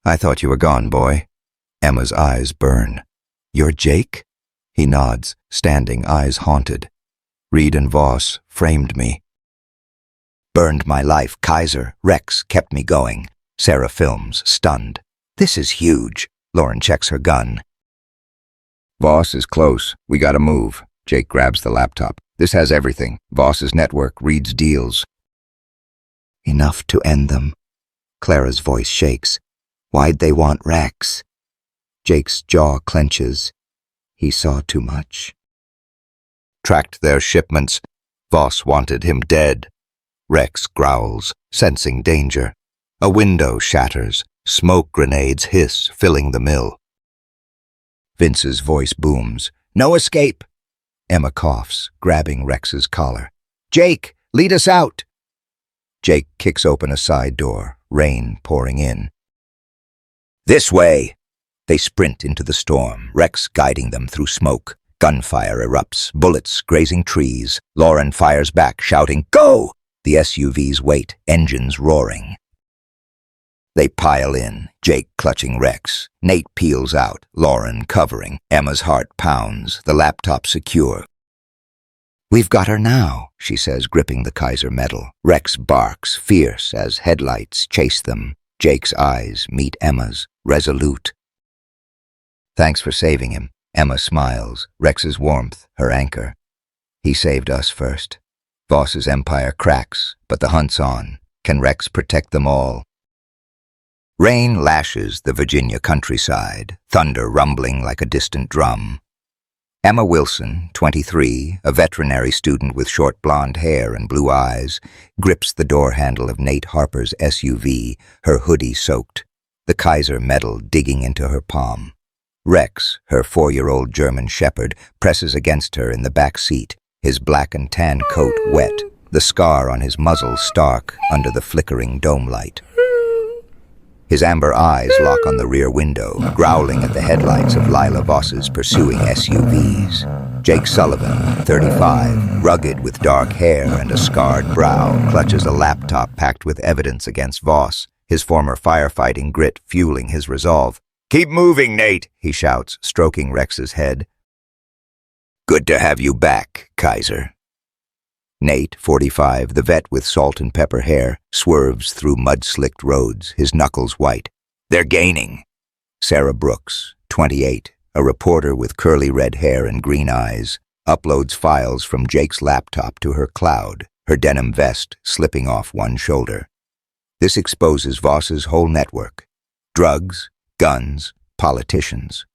A: "I thought you were gone, boy." Emma's eyes burn. "You're Jake?" He nods, standing, eyes haunted. "Reed and Voss framed me." "Burned my life, Kaiser. Rex kept me going." Sarah films, stunned. "This is huge." Lauren checks her gun. "Voss is close. We gotta move." Jake grabs the laptop. "This has everything. Voss's network, Reed's deals." "Enough to end them." Clara's voice shakes. "Why'd they want Rex?" Jake's jaw clenches. He saw too much. "Tracked their shipments. Voss wanted him dead." Rex growls, sensing danger. A window shatters. Smoke grenades hiss, filling the mill. Vince's voice booms. "No escape!" Emma coughs, grabbing Rex's collar. "Jake, lead us out!" Jake kicks open a side door, rain pouring in. "This way!" They sprint into the storm, Rex guiding them through smoke. Gunfire erupts, bullets grazing trees. Lauren fires back, shouting, "Go!" The SUVs wait, engines roaring. They pile in, Jake clutching Rex. Nate peels out, Lauren covering. Emma's heart pounds, the laptop secure. "We've got her now," she says, gripping the Kaiser medal. Rex barks, fierce, as headlights chase them. Jake's eyes meet Emma's, resolute. "Thanks for saving him." Emma smiles, Rex's warmth, her anchor. "He saved us first." Voss's empire cracks, but the hunt's on. Can Rex protect them all? Rain lashes the Virginia countryside, thunder rumbling like a distant drum. Emma Wilson, 23, a veterinary student with short blonde hair and blue eyes, grips the door handle of Nate Harper's SUV, her hoodie soaked, the Kaiser medal digging into her palm. Rex, her 4-year-old German shepherd, presses against her in the back seat, his black and tan coat wet, the scar on his muzzle stark under the flickering dome light. His amber eyes lock on the rear window, growling at the headlights of Lila Voss's pursuing SUVs. Jake Sullivan, 35, rugged with dark hair and a scarred brow, clutches a laptop packed with evidence against Voss, his former firefighting grit fueling his resolve. "Keep moving, Nate," he shouts, stroking Rex's head. "Good to have you back, Kaiser." Nate, 45, the vet with salt and pepper hair, swerves through mud-slicked roads, his knuckles white. "They're gaining." Sarah Brooks, 28, a reporter with curly red hair and green eyes, uploads files from Jake's laptop to her cloud, her denim vest slipping off one shoulder. This exposes Voss's whole network. Drugs, guns, politicians.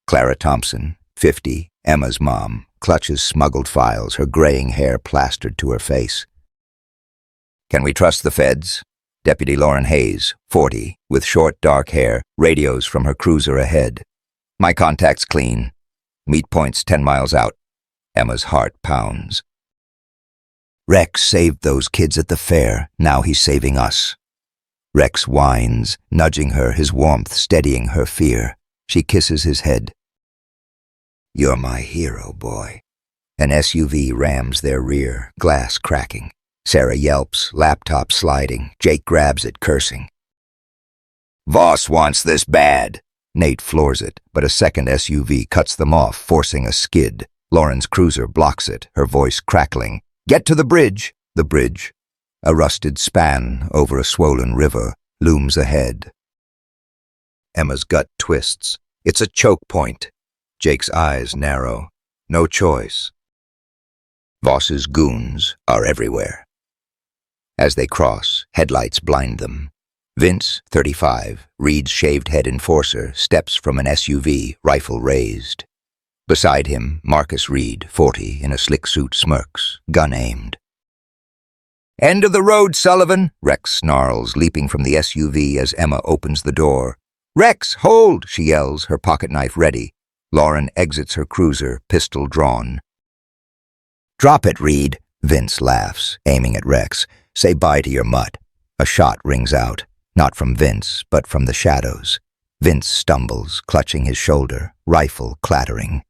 A: Clara Thompson, 50, Emma's mom, clutches smuggled files, her graying hair plastered to her face. "Can we trust the feds?" Deputy Lauren Hayes, 40, with short dark hair, radios from her cruiser ahead. "My contact's clean. Meet point's 10 miles out." Emma's heart pounds. "Rex saved those kids at the fair. Now he's saving us." Rex whines, nudging her, his warmth steadying her fear. She kisses his head. "You're my hero, boy." An SUV rams their rear, glass cracking. Sarah yelps, laptop sliding. Jake grabs it, cursing. "Voss wants this bad." Nate floors it, but a second SUV cuts them off, forcing a skid. Lauren's cruiser blocks it, her voice crackling. "Get to the bridge." The bridge, a rusted span over a swollen river, looms ahead. Emma's gut twists. It's a choke point. Jake's eyes narrow. No choice. Voss's goons are everywhere. As they cross, headlights blind them. Vince, 35, Reed's shaved-head enforcer, steps from an SUV, rifle raised. Beside him, Marcus Reed, 40, in a slick suit smirks, gun aimed. "End of the road, Sullivan!" Rex snarls, leaping from the SUV as Emma opens the door. "Rex, hold!" she yells, her pocket knife ready. Lauren exits her cruiser, pistol drawn. "Drop it, Reed," Vince laughs, aiming at Rex. "Say bye to your mutt." A shot rings out, not from Vince, but from the shadows. Vince stumbles, clutching his shoulder, rifle clattering.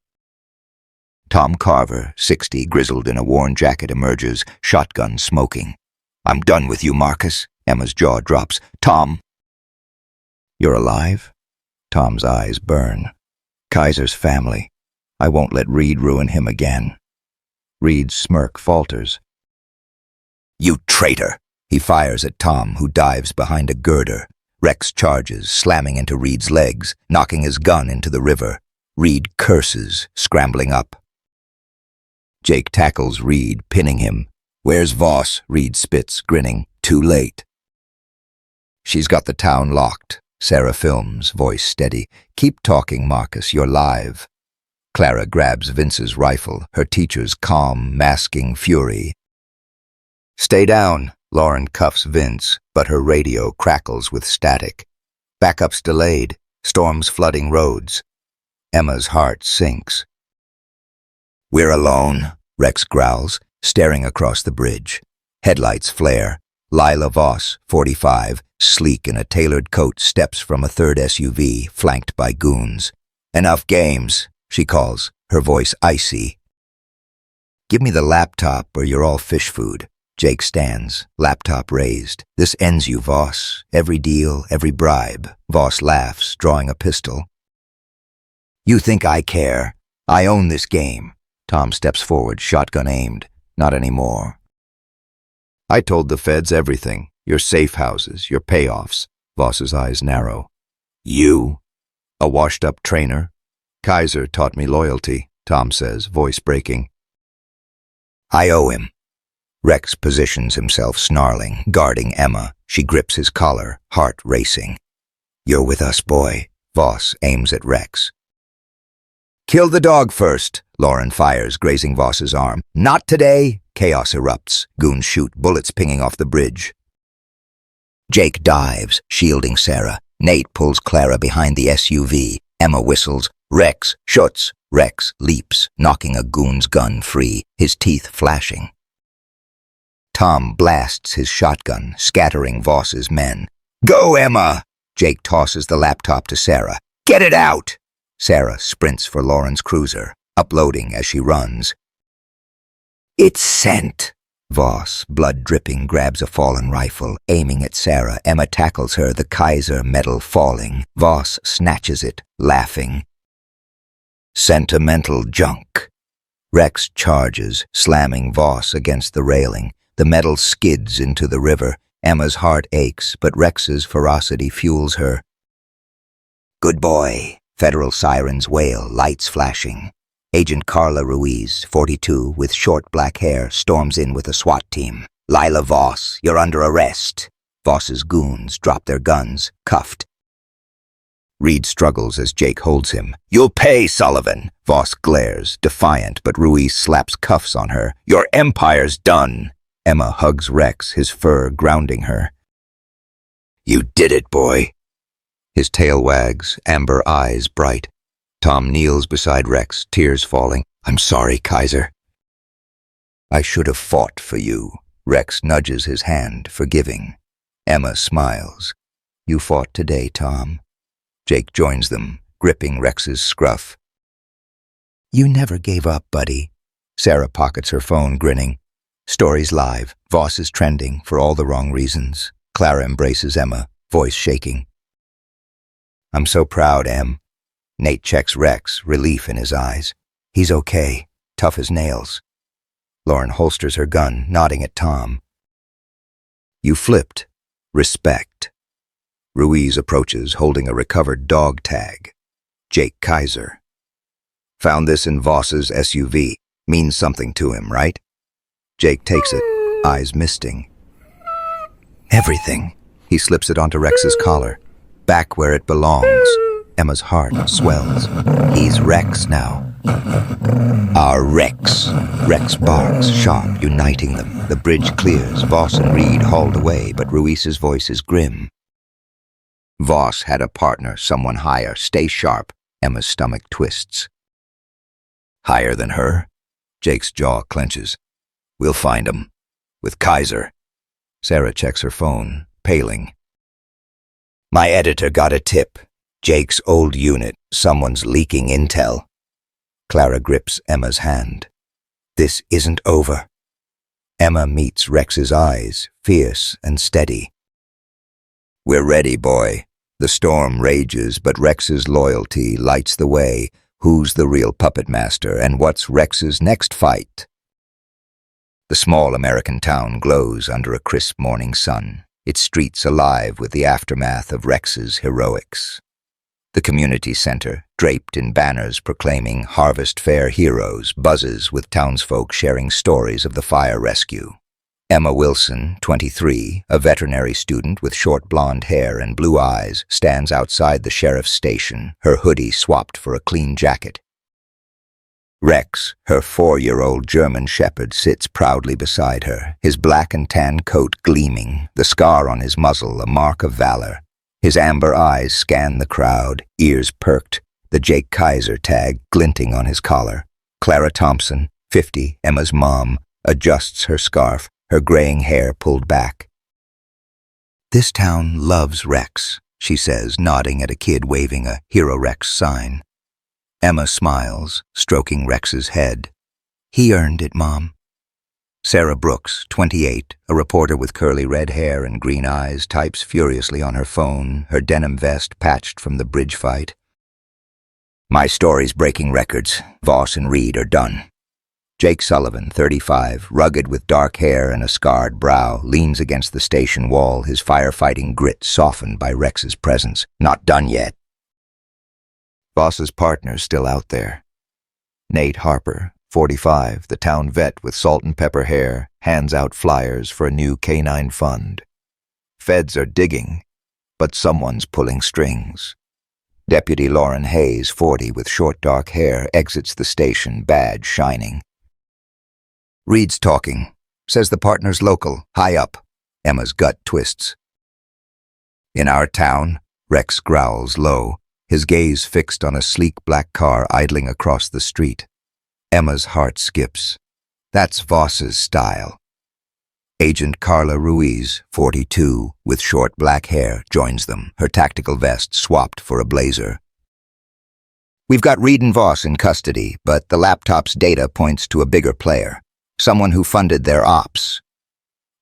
A: Tom Carver, 60, grizzled in a worn jacket, emerges, shotgun smoking. "I'm done with you, Marcus." Emma's jaw drops. "Tom." "You're alive?" Tom's eyes burn. "Kaiser's family. I won't let Reed ruin him again." Reed's smirk falters. "You traitor!" He fires at Tom, who dives behind a girder. Rex charges, slamming into Reed's legs, knocking his gun into the river. Reed curses, scrambling up. Jake tackles Reed, pinning him. "Where's Voss?" Reed spits, grinning. "Too late." "She's got the town locked." Sarah films, voice steady. "Keep talking, Marcus, you're live." Clara grabs Vince's rifle, her teacher's calm, masking fury. "Stay down." Lauren cuffs Vince, but her radio crackles with static. Backup's delayed, storms flooding roads. Emma's heart sinks. "We're alone," Rex growls, staring across the bridge. Headlights flare. Lila Voss, 45, sleek in a tailored coat, steps from a third SUV, flanked by goons. "Enough games," she calls, her voice icy. "Give me the laptop or you're all fish food." Jake stands, laptop raised. "This ends you, Voss. Every deal, every bribe." Voss laughs, drawing a pistol. "You think I care? I own this game." Tom steps forward, shotgun aimed. "Not anymore." "I told the feds everything. Your safe houses, your payoffs." Voss's eyes narrow. "You? A washed-up trainer?" "Kaiser taught me loyalty," Tom says, voice breaking. "I owe him." Rex positions himself, snarling, guarding Emma. She grips his collar, heart racing. "You're with us, boy." Voss aims at Rex. "Kill the dog first." Lauren fires, grazing Voss's arm. "Not today." Chaos erupts. Goons shoot, bullets pinging off the bridge. Jake dives, shielding Sarah. Nate pulls Clara behind the SUV. Emma whistles. "Rex, Schutz." Rex leaps, knocking a goon's gun free, his teeth flashing. Tom blasts his shotgun, scattering Voss's men. "Go, Emma!" Jake tosses the laptop to Sarah. "Get it out!" Sarah sprints for Lauren's cruiser, uploading as she runs. "It's sent." Voss, blood dripping, grabs a fallen rifle, aiming at Sarah. Emma tackles her, the Kaiser medal falling. Voss snatches it, laughing. "Sentimental junk." Rex charges, slamming Voss against the railing. The medal skids into the river. Emma's heart aches, but Rex's ferocity fuels her. "Good boy." Federal sirens wail, lights flashing. Agent Carla Ruiz, 42, with short black hair, storms in with a SWAT team. "Lila Voss, you're under arrest." Voss's goons drop their guns, cuffed. Reed struggles as Jake holds him. "You'll pay, Sullivan." Voss glares, defiant, but Ruiz slaps cuffs on her. "Your empire's done." Emma hugs Rex, his fur grounding her. "You did it, boy." His tail wags, amber eyes bright. Tom kneels beside Rex, tears falling. "I'm sorry, Kaiser." "I should have fought for you." Rex nudges his hand, forgiving. Emma smiles. "You fought today, Tom." Jake joins them, gripping Rex's scruff. "You never gave up, buddy." Sarah pockets her phone, grinning. Story's live. Voss is trending for all the wrong reasons. Clara embraces Emma, voice shaking. "I'm so proud, Em." Nate checks Rex, relief in his eyes. "He's okay, tough as nails." Lauren holsters her gun, nodding at Tom. "You flipped. Respect." Ruiz approaches, holding a recovered dog tag. Jake Kaiser. "Found this in Voss's SUV. Means something to him, right?" Jake takes it, eyes misting. "Everything." He slips it onto Rex's collar. Back where it belongs. Emma's heart swells. "He's Rex now." "Our Rex." Rex barks, sharp, uniting them. The bridge clears, Voss and Reed hauled away, but Ruiz's voice is grim. "Voss had a partner, someone higher. Stay sharp." Emma's stomach twists. "Higher than her?" Jake's jaw clenches. "We'll find him. With Kaiser." Sarah checks her phone, paling. "My editor got a tip. Jake's old unit. Someone's leaking intel." Clara grips Emma's hand. This isn't over. Emma meets Rex's eyes, fierce and steady. We're ready, boy. The storm rages, but Rex's loyalty lights the way. Who's the real puppet master, and what's Rex's next fight? The small American town glows under a crisp morning sun, its streets alive with the aftermath of Rex's heroics. The community center, draped in banners proclaiming Harvest Fair heroes, buzzes with townsfolk sharing stories of the fire rescue. Emma Wilson, 23, a veterinary student with short blonde hair and blue eyes, stands outside the sheriff's station, her hoodie swapped for a clean jacket. Rex, her 4-year-old German shepherd, sits proudly beside her, his black and tan coat gleaming, the scar on his muzzle a mark of valor. His amber eyes scan the crowd, ears perked, the Jake Kaiser tag glinting on his collar. Clara Thompson, 50, Emma's mom, adjusts her scarf, her graying hair pulled back. "This town loves Rex," she says, nodding at a kid waving a Hero Rex sign. Emma smiles, stroking Rex's head. "He earned it, Mom." Sarah Brooks, 28, a reporter with curly red hair and green eyes, types furiously on her phone, her denim vest patched from the bridge fight. "My story's breaking records. Voss and Reed are done." Jake Sullivan, 35, rugged with dark hair and a scarred brow, leans against the station wall, his firefighting grit softened by Rex's presence. "Not done yet." Voss's partner's still out there. Nate Harper, 45, the town vet with salt and pepper hair, hands out flyers for a new canine fund. Feds are digging, but someone's pulling strings. Deputy Lauren Hayes, 40, with short dark hair, exits the station, badge shining. "Reed's talking. Says the partner's local, high up." Emma's gut twists. "In our town?" Rex growls low, his gaze fixed on a sleek black car idling across the street. Emma's heart skips. That's Voss's style. Agent Carla Ruiz, 42, with short black hair, joins them, her tactical vest swapped for a blazer. "We've got Reed and Voss in custody, but the laptop's data points to a bigger player, someone who funded their ops."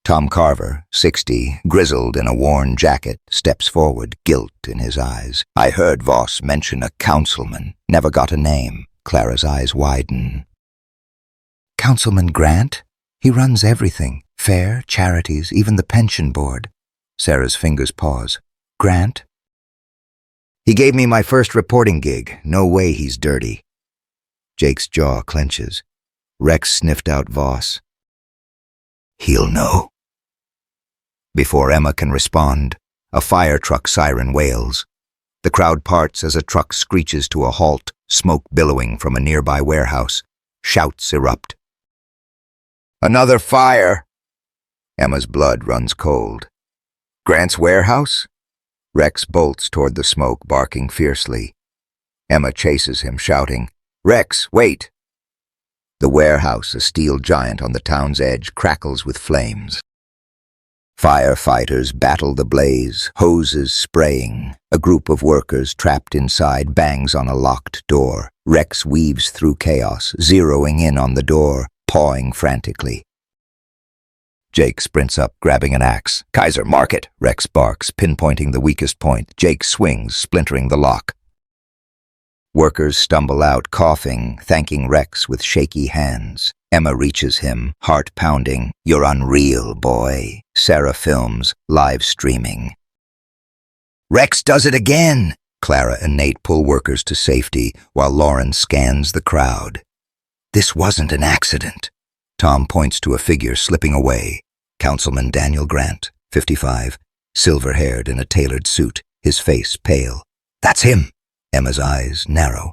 A: Tom Carver, 60, grizzled in a worn jacket, steps forward, guilt in his eyes. "I heard Voss mention a councilman. Never got a name." Clara's eyes widen. "Councilman Grant? He runs everything. Fair, charities, even the pension board." Sarah's fingers pause. "Grant?" "He gave me my first reporting gig. No way he's dirty." Jake's jaw clenches. Rex sniffed out Voss. "He'll know." Before Emma can respond, a fire truck siren wails. The crowd parts as a truck screeches to a halt, smoke billowing from a nearby warehouse. Shouts erupt. "Another fire!" Emma's blood runs cold. "Grant's warehouse?" Rex bolts toward the smoke, barking fiercely. Emma chases him, shouting, "Rex, wait!" The warehouse, a steel giant on the town's edge, crackles with flames. Firefighters battle the blaze, hoses spraying. A group of workers trapped inside bangs on a locked door. Rex weaves through chaos, zeroing in on the door, pawing frantically. Jake sprints up, grabbing an axe. "Kaiser, mark it!" Rex barks, pinpointing the weakest point. Jake swings, splintering the lock. Workers stumble out, coughing, thanking Rex with shaky hands. Emma reaches him, heart pounding. "You're unreal, boy." Sarah films, live streaming. "Rex does it again!" Clara and Nate pull workers to safety, while Lauren scans the crowd. "This wasn't an accident." Tom points to a figure slipping away. Councilman Daniel Grant, 55, silver-haired in a tailored suit, his face pale. "That's him." Emma's eyes narrow.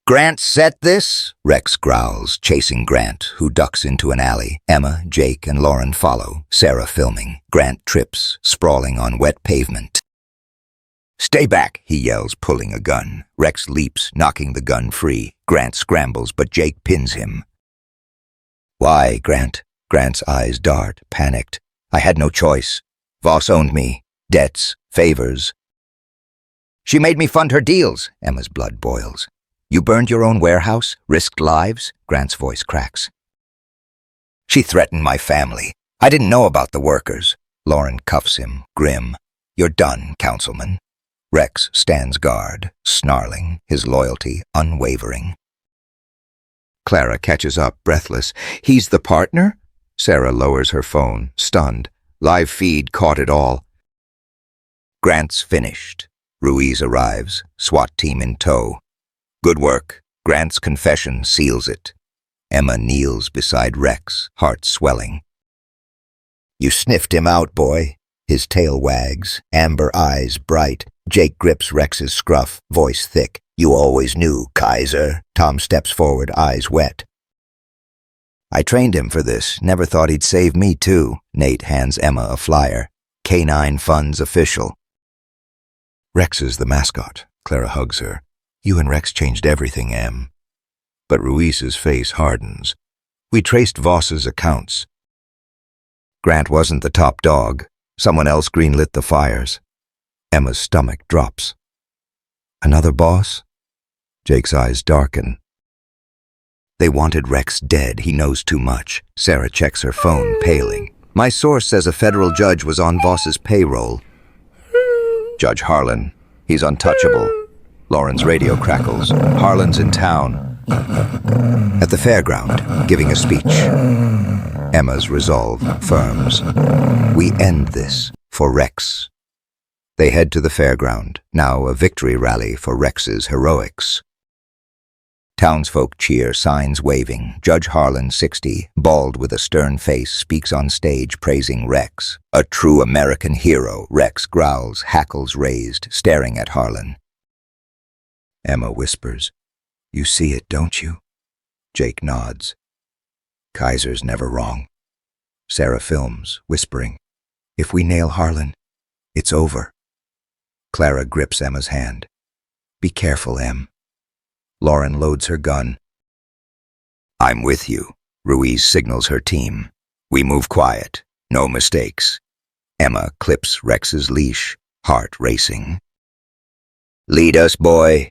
A: "Grant set this?" Rex growls, chasing Grant, who ducks into an alley. Emma, Jake, and Lauren follow, Sarah filming. Grant trips, sprawling on wet pavement. "Stay back," he yells, pulling a gun. Rex leaps, knocking the gun free. Grant scrambles, but Jake pins him. "Why, Grant?" Grant's eyes dart, panicked. "I had no choice. Voss owned me. Debts, favors." "She made me fund her deals." Emma's blood boils. You burned your own warehouse, risked lives? Grant's voice cracks. She threatened my family. I didn't know about the workers. Lauren cuffs him, grim. You're done, councilman. Rex stands guard, snarling, his loyalty unwavering. Clara catches up, breathless. He's the partner? Sarah lowers her phone, stunned. Live feed caught it all. Grant's finished. Ruiz arrives, SWAT team in tow. Good work. Grant's confession seals it. Emma kneels beside Rex, heart swelling. You sniffed him out, boy. His tail wags, amber eyes bright. Jake grips Rex's scruff, voice thick. You always knew, Kaiser. Tom steps forward, eyes wet. I trained him for this, never thought he'd save me too. Nate hands Emma a flyer. Canine Funds official. Rex is the mascot. Clara hugs her. You and Rex changed everything, Em. But Ruiz's face hardens. We traced Voss's accounts. Grant wasn't the top dog. Someone else greenlit the fires. Emma's stomach drops. Another boss? Jake's eyes darken. They wanted Rex dead. He knows too much. Sarah checks her phone, paling. My source says a federal judge was on Voss's payroll. Judge Harlan. He's untouchable. Lauren's radio crackles. Harlan's in town. At the fairground, giving a speech. Emma's resolve firms. We end this for Rex. They head to the fairground, now a victory rally for Rex's heroics. Townsfolk cheer, signs waving. Judge Harlan, 60, bald with a stern face, speaks on stage praising Rex. A true American hero. Rex growls, hackles raised, staring at Harlan. Emma whispers, You see it, don't you? Jake nods. Kaiser's never wrong. Sarah films, whispering, If we nail Harlan, it's over. Clara grips Emma's hand. Be careful, Em. Lauren loads her gun. I'm with you. Ruiz signals her team. We move quiet. No mistakes. Emma clips Rex's leash, heart racing. Lead us, boy.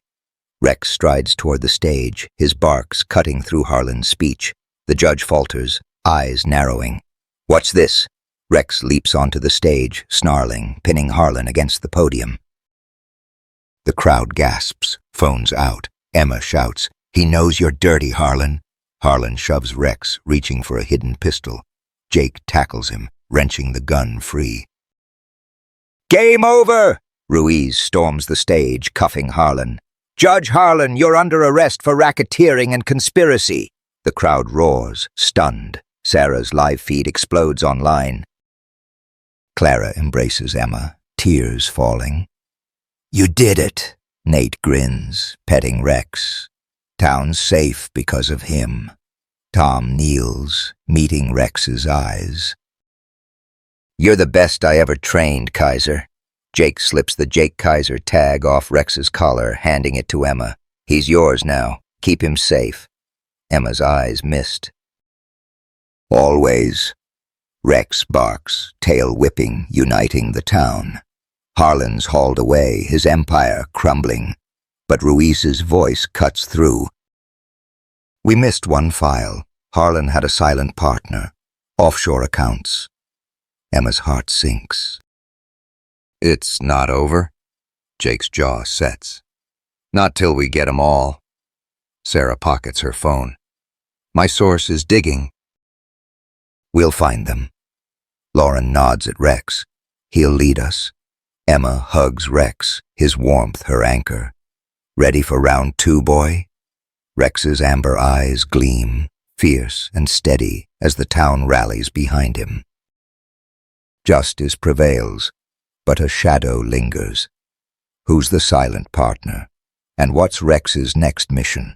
A: Rex strides toward the stage, his barks cutting through Harlan's speech. The judge falters, eyes narrowing. What's this? Rex leaps onto the stage, snarling, pinning Harlan against the podium. The crowd gasps, phones out. Emma shouts, He knows you're dirty, Harlan. Harlan shoves Rex, reaching for a hidden pistol. Jake tackles him, wrenching the gun free. Game over! Ruiz storms the stage, cuffing Harlan. Judge Harlan, you're under arrest for racketeering and conspiracy. The crowd roars, stunned. Sarah's live feed explodes online. Clara embraces Emma, tears falling. You did it. Nate grins, petting Rex. Town's safe because of him. Tom kneels, meeting Rex's eyes. You're the best I ever trained, Kaiser. Jake slips the Jake Kaiser tag off Rex's collar, handing it to Emma. He's yours now. Keep him safe. Emma's eyes mist. Always. Rex barks, tail whipping, uniting the town. Harlan's hauled away, his empire crumbling. But Ruiz's voice cuts through. We missed one file. Harlan had a silent partner. Offshore accounts. Emma's heart sinks. It's not over? Jake's jaw sets. Not till we get 'em all. Sarah pockets her phone. My source is digging. We'll find them. Lauren nods at Rex. He'll lead us. Emma hugs Rex, his warmth her anchor. Ready for round 2, boy? Rex's amber eyes gleam, fierce and steady as the town rallies behind him. Justice prevails, but a shadow lingers. Who's the silent partner? And what's Rex's next mission?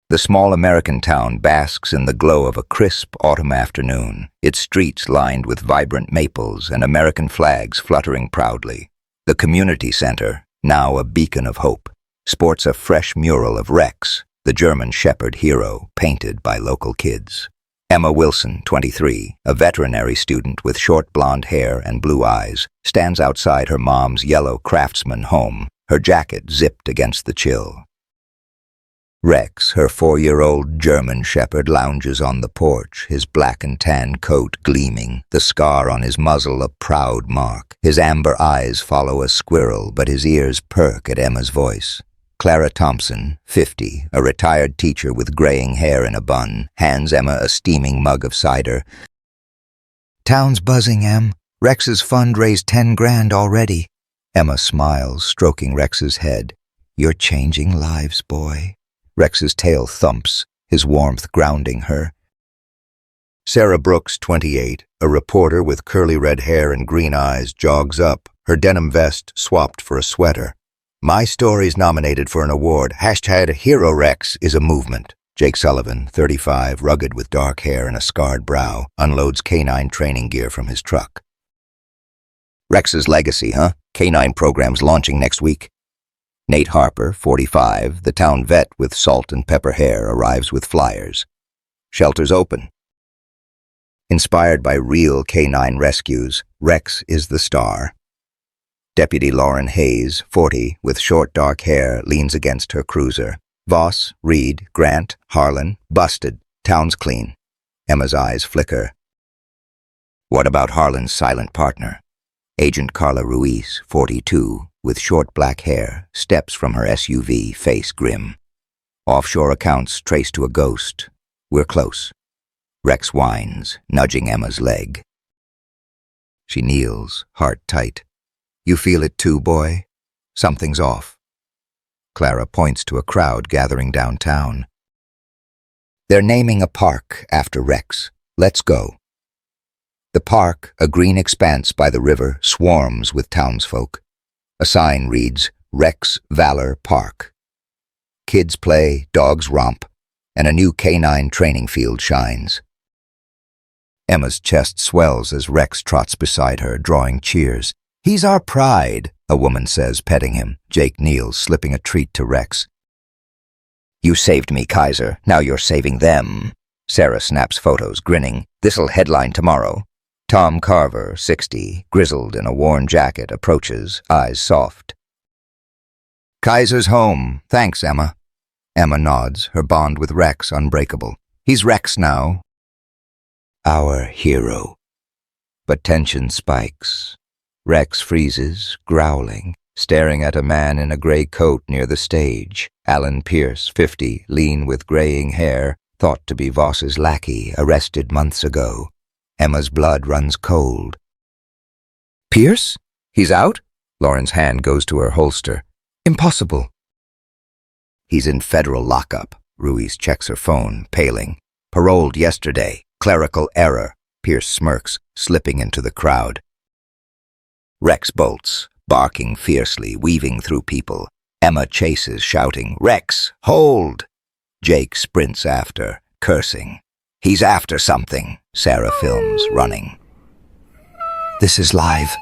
A: The small American town basks in the glow of a crisp autumn afternoon, its streets lined with vibrant maples and American flags fluttering proudly. The community center, now a beacon of hope, sports a fresh mural of Rex, the German shepherd hero, painted by local kids. Emma Wilson, 23, a veterinary student with short blonde hair and blue eyes, stands outside her mom's yellow craftsman home, her jacket zipped against the chill. Rex, her 4-year-old German shepherd, lounges on the porch, his black and tan coat gleaming, the scar on his muzzle a proud mark. His amber eyes follow a squirrel, but his ears perk at Emma's voice. Clara Thompson, 50, a retired teacher with graying hair in a bun, hands Emma a steaming mug of cider. "Town's buzzing, Em. Rex's fund raised 10 grand already." Emma smiles, stroking Rex's head. "You're changing lives, boy." Rex's tail thumps, his warmth grounding her. Sarah Brooks, 28, a reporter with curly red hair and green eyes, jogs up, her denim vest swapped for a sweater. "My story's nominated for an award. #Hero Rex is a movement." Jake Sullivan, 35, rugged with dark hair and a scarred brow, unloads canine training gear from his truck. "Rex's legacy, huh? Canine program's launching next week." Nate Harper, 45, the town vet with salt and pepper hair, arrives with flyers. "Shelter's open." Inspired by real canine rescues, Rex is the star. Deputy Lauren Hayes, 40, with short dark hair, leans against her cruiser. Voss, Reed, Grant, Harlan, busted. Town's clean. Emma's eyes flicker. What about Harlan's silent partner? Agent Carla Ruiz, 42, with short black hair, steps from her SUV, face grim. Offshore accounts traced to a ghost. We're close. Rex whines, nudging Emma's leg. She kneels, heart tight. "You feel it too, boy? Something's off." Clara points to a crowd gathering downtown. "They're naming a park after Rex. Let's go." The park, a green expanse by the river, swarms with townsfolk. A sign reads, "Rex Valor Park." Kids play, dogs romp, and a new canine training field shines. Emma's chest swells as Rex trots beside her, drawing cheers. "He's our pride," a woman says, petting him. Jake kneels, slipping a treat to Rex. "You saved me, Kaiser. Now you're saving them." Sarah snaps photos, grinning. "This'll headline tomorrow." Tom Carver, 60, grizzled in a worn jacket, approaches, eyes soft. "Kaiser's home. Thanks, Emma." Emma nods, her bond with Rex unbreakable. "He's Rex now." Our hero. But tension spikes. Rex freezes, growling, staring at a man in a gray coat near the stage. Alan Pierce, 50, lean with graying hair, thought to be Voss's lackey, arrested months ago. Emma's blood runs cold. "Pierce? He's out?" Lauren's hand goes to her holster. "Impossible." "He's in federal lockup." Ruiz checks her phone, paling. "Paroled yesterday. Clerical error." Pierce smirks, slipping into the crowd. Rex bolts, barking fiercely, weaving through people. Emma chases, shouting, "Rex, hold!" Jake sprints after, cursing. "He's after something." Sarah films, running. "This is live."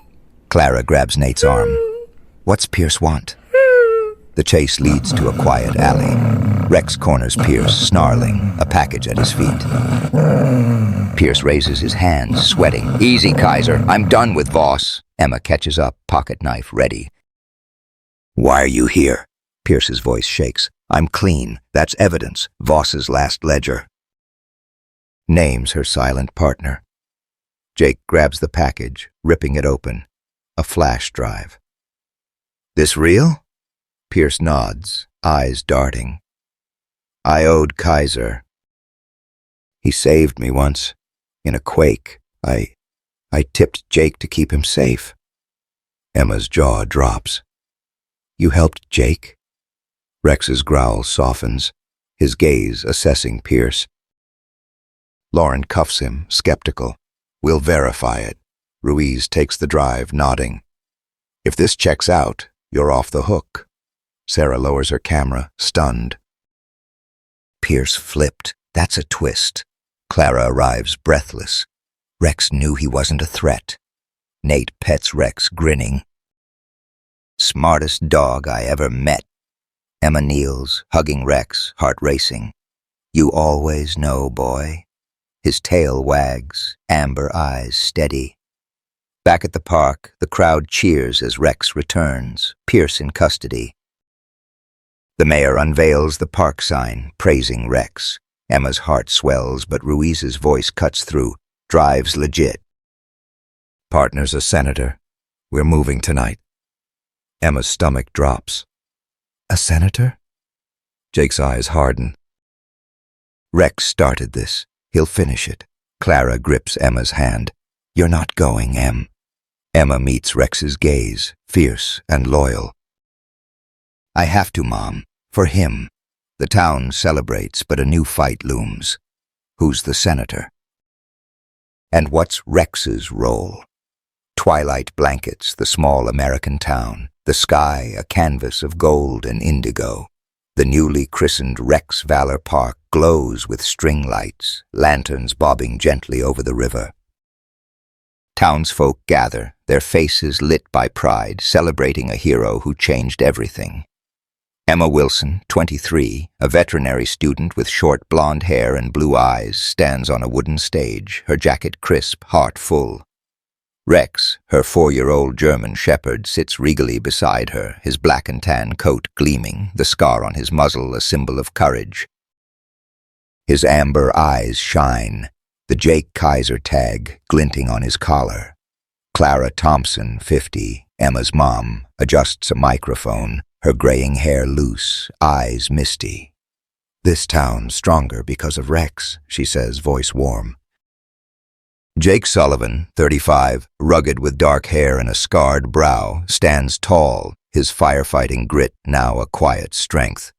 A: Clara grabs Nate's arm. "What's Pierce want?" The chase leads to a quiet alley. Rex corners Pierce, snarling, a package at his feet. Pierce raises his hands, sweating. "Easy, Kaiser. I'm done with Voss." Emma catches up, pocket knife ready. "Why are you here?" Pierce's voice shakes. "I'm clean. That's evidence. Voss's last ledger." Names her silent partner. Jake grabs the package, ripping it open. A flash drive. "This real?" Pierce nods, eyes darting. "I owed Kaiser. He saved me once, in a quake. I tipped Jake to keep him safe." Emma's jaw drops. "You helped Jake?" Rex's growl softens, his gaze assessing Pierce. Lauren cuffs him, skeptical. "We'll verify it." Ruiz takes the drive, nodding. "If this checks out, you're off the hook." Sarah lowers her camera, stunned. Pierce flipped. That's a twist. Clara arrives breathless. Rex knew he wasn't a threat. Nate pets Rex, grinning. "Smartest dog I ever met." Emma kneels, hugging Rex, heart racing. "You always know, boy." His tail wags, amber eyes steady. Back at the park, the crowd cheers as Rex returns, Pierce in custody. The mayor unveils the park sign, praising Rex. Emma's heart swells, but Ruiz's voice cuts through. Drives legit. Partner's a senator. We're moving tonight. Emma's stomach drops. A senator? Jake's eyes harden. Rex started this. He'll finish it. Clara grips Emma's hand. You're not going, Em. Emma meets Rex's gaze, fierce and loyal. I have to, Mom. For him. The town celebrates, but a new fight looms. Who's the senator? And what's Rex's role? Twilight blankets the small American town, the sky a canvas of gold and indigo. The newly christened Rex Valor Park glows with string lights, lanterns bobbing gently over the river. Townsfolk gather, their faces lit by pride, celebrating a hero who changed everything. Emma Wilson, 23, a veterinary student with short blonde hair and blue eyes, stands on a wooden stage, her jacket crisp, heart full. Rex, her 4-year-old German shepherd, sits regally beside her, his black and tan coat gleaming, the scar on his muzzle a symbol of courage. His amber eyes shine, the Jake Kaiser tag glinting on his collar. Clara Thompson, 50, Emma's mom, adjusts a microphone, her graying hair loose, eyes misty. This town's stronger because of Rex, she says, voice warm. Jake Sullivan, 35, rugged with dark hair and a scarred brow, stands tall, his firefighting grit now a quiet strength.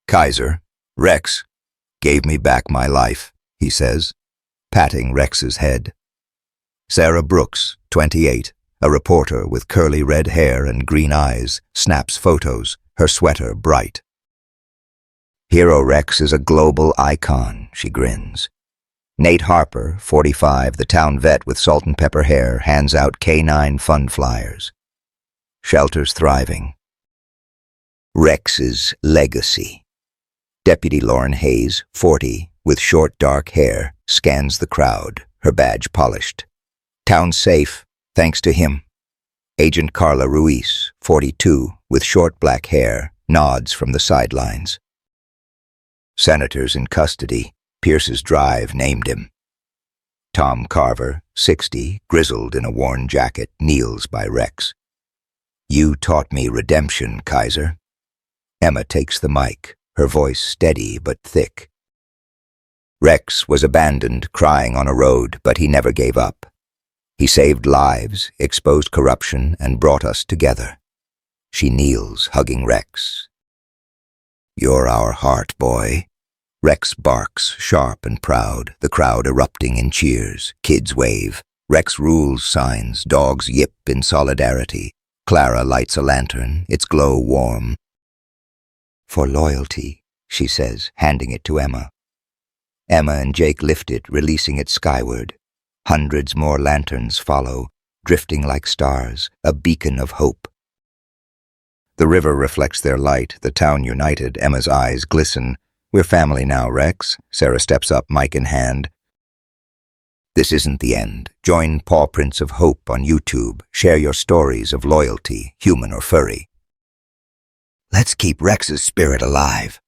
A: Kaiser, Rex, gave me back my life, he says, patting Rex's head. Sarah Brooks, 28, a reporter with curly red hair and green eyes, snaps photos, her sweater bright. Hero Rex is a global icon, she grins. Nate Harper, 45, the town vet with salt and pepper hair, hands out K9 fun flyers. Shelter's thriving. Rex's legacy. Deputy Lauren Hayes, 40, with short dark hair, scans the crowd, her badge polished. Town safe, thanks to him. Agent Carla Ruiz, 42, with short black hair, nods from the sidelines. Senators in custody. Pierce's Drive named him. Tom Carver, 60, grizzled in a worn jacket, kneels by Rex. You taught me redemption, Kaiser. Emma takes the mic, her voice steady but thick. Rex was abandoned, crying on a road, but he never gave up. He saved lives, exposed corruption, and brought us together. She kneels, hugging Rex. You're our heart, boy. Rex barks, sharp and proud, the crowd erupting in cheers. Kids wave. Rex rules signs, dogs yip in solidarity. Clara lights a lantern, its glow warm. For loyalty, she says, handing it to Emma. Emma and Jake lift it, releasing it skyward. Hundreds more lanterns follow, drifting like stars, a beacon of hope. The river reflects their light, the town united, Emma's eyes glisten. We're family now, Rex. Sarah steps up, mic in hand. This isn't the end. Join Pawprints of Hope on YouTube. Share your stories of loyalty, human or furry. Let's keep Rex's spirit alive.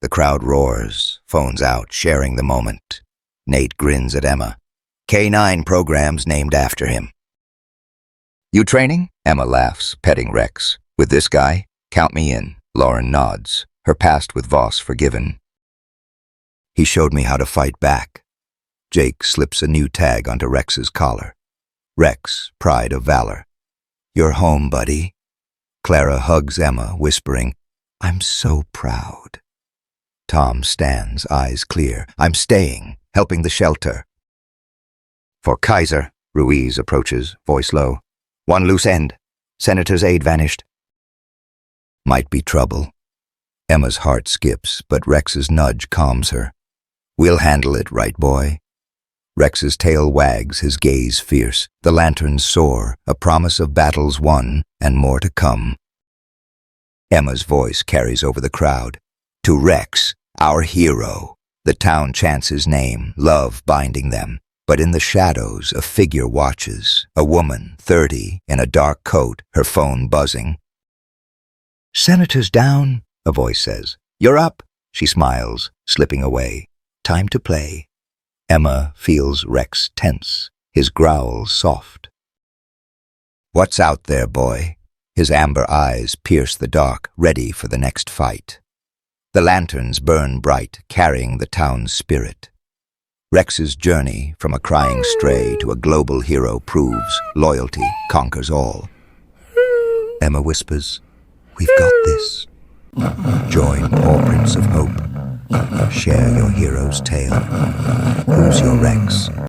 A: The crowd roars, phones out, sharing the moment. Nate grins at Emma. K9 programs named after him. You training? Emma laughs, petting Rex. With this guy? Count me in. Lauren nods. Her past with Voss forgiven. He showed me how to fight back. Jake slips a new tag onto Rex's collar. Rex, pride of valor. You're home, buddy. Clara hugs Emma, whispering, I'm so proud. Tom stands, eyes clear. I'm staying, helping the shelter. For Kaiser, Ruiz approaches, voice low. One loose end. Senator's aide vanished. Might be trouble. Emma's heart skips, but Rex's nudge calms her. We'll handle it, right, boy? Rex's tail wags, his gaze fierce. The lanterns soar, a promise of battles won and more to come. Emma's voice carries over the crowd. To Rex, our hero. The town chants his name, love binding them. But in the shadows, a figure watches. A woman, 30, in a dark coat, her phone buzzing. Senator's down. a voice says. You're up, she smiles, slipping away. Time to play. Emma feels Rex tense, his growl soft. What's out there, boy? His amber eyes pierce the dark, ready for the next fight. The lanterns burn bright, carrying the town's spirit. Rex's journey from a crying stray to a global hero proves loyalty conquers all. Emma whispers, we've got this. Join Pawprints of Hope. Share your hero's tale. Who's your Rex?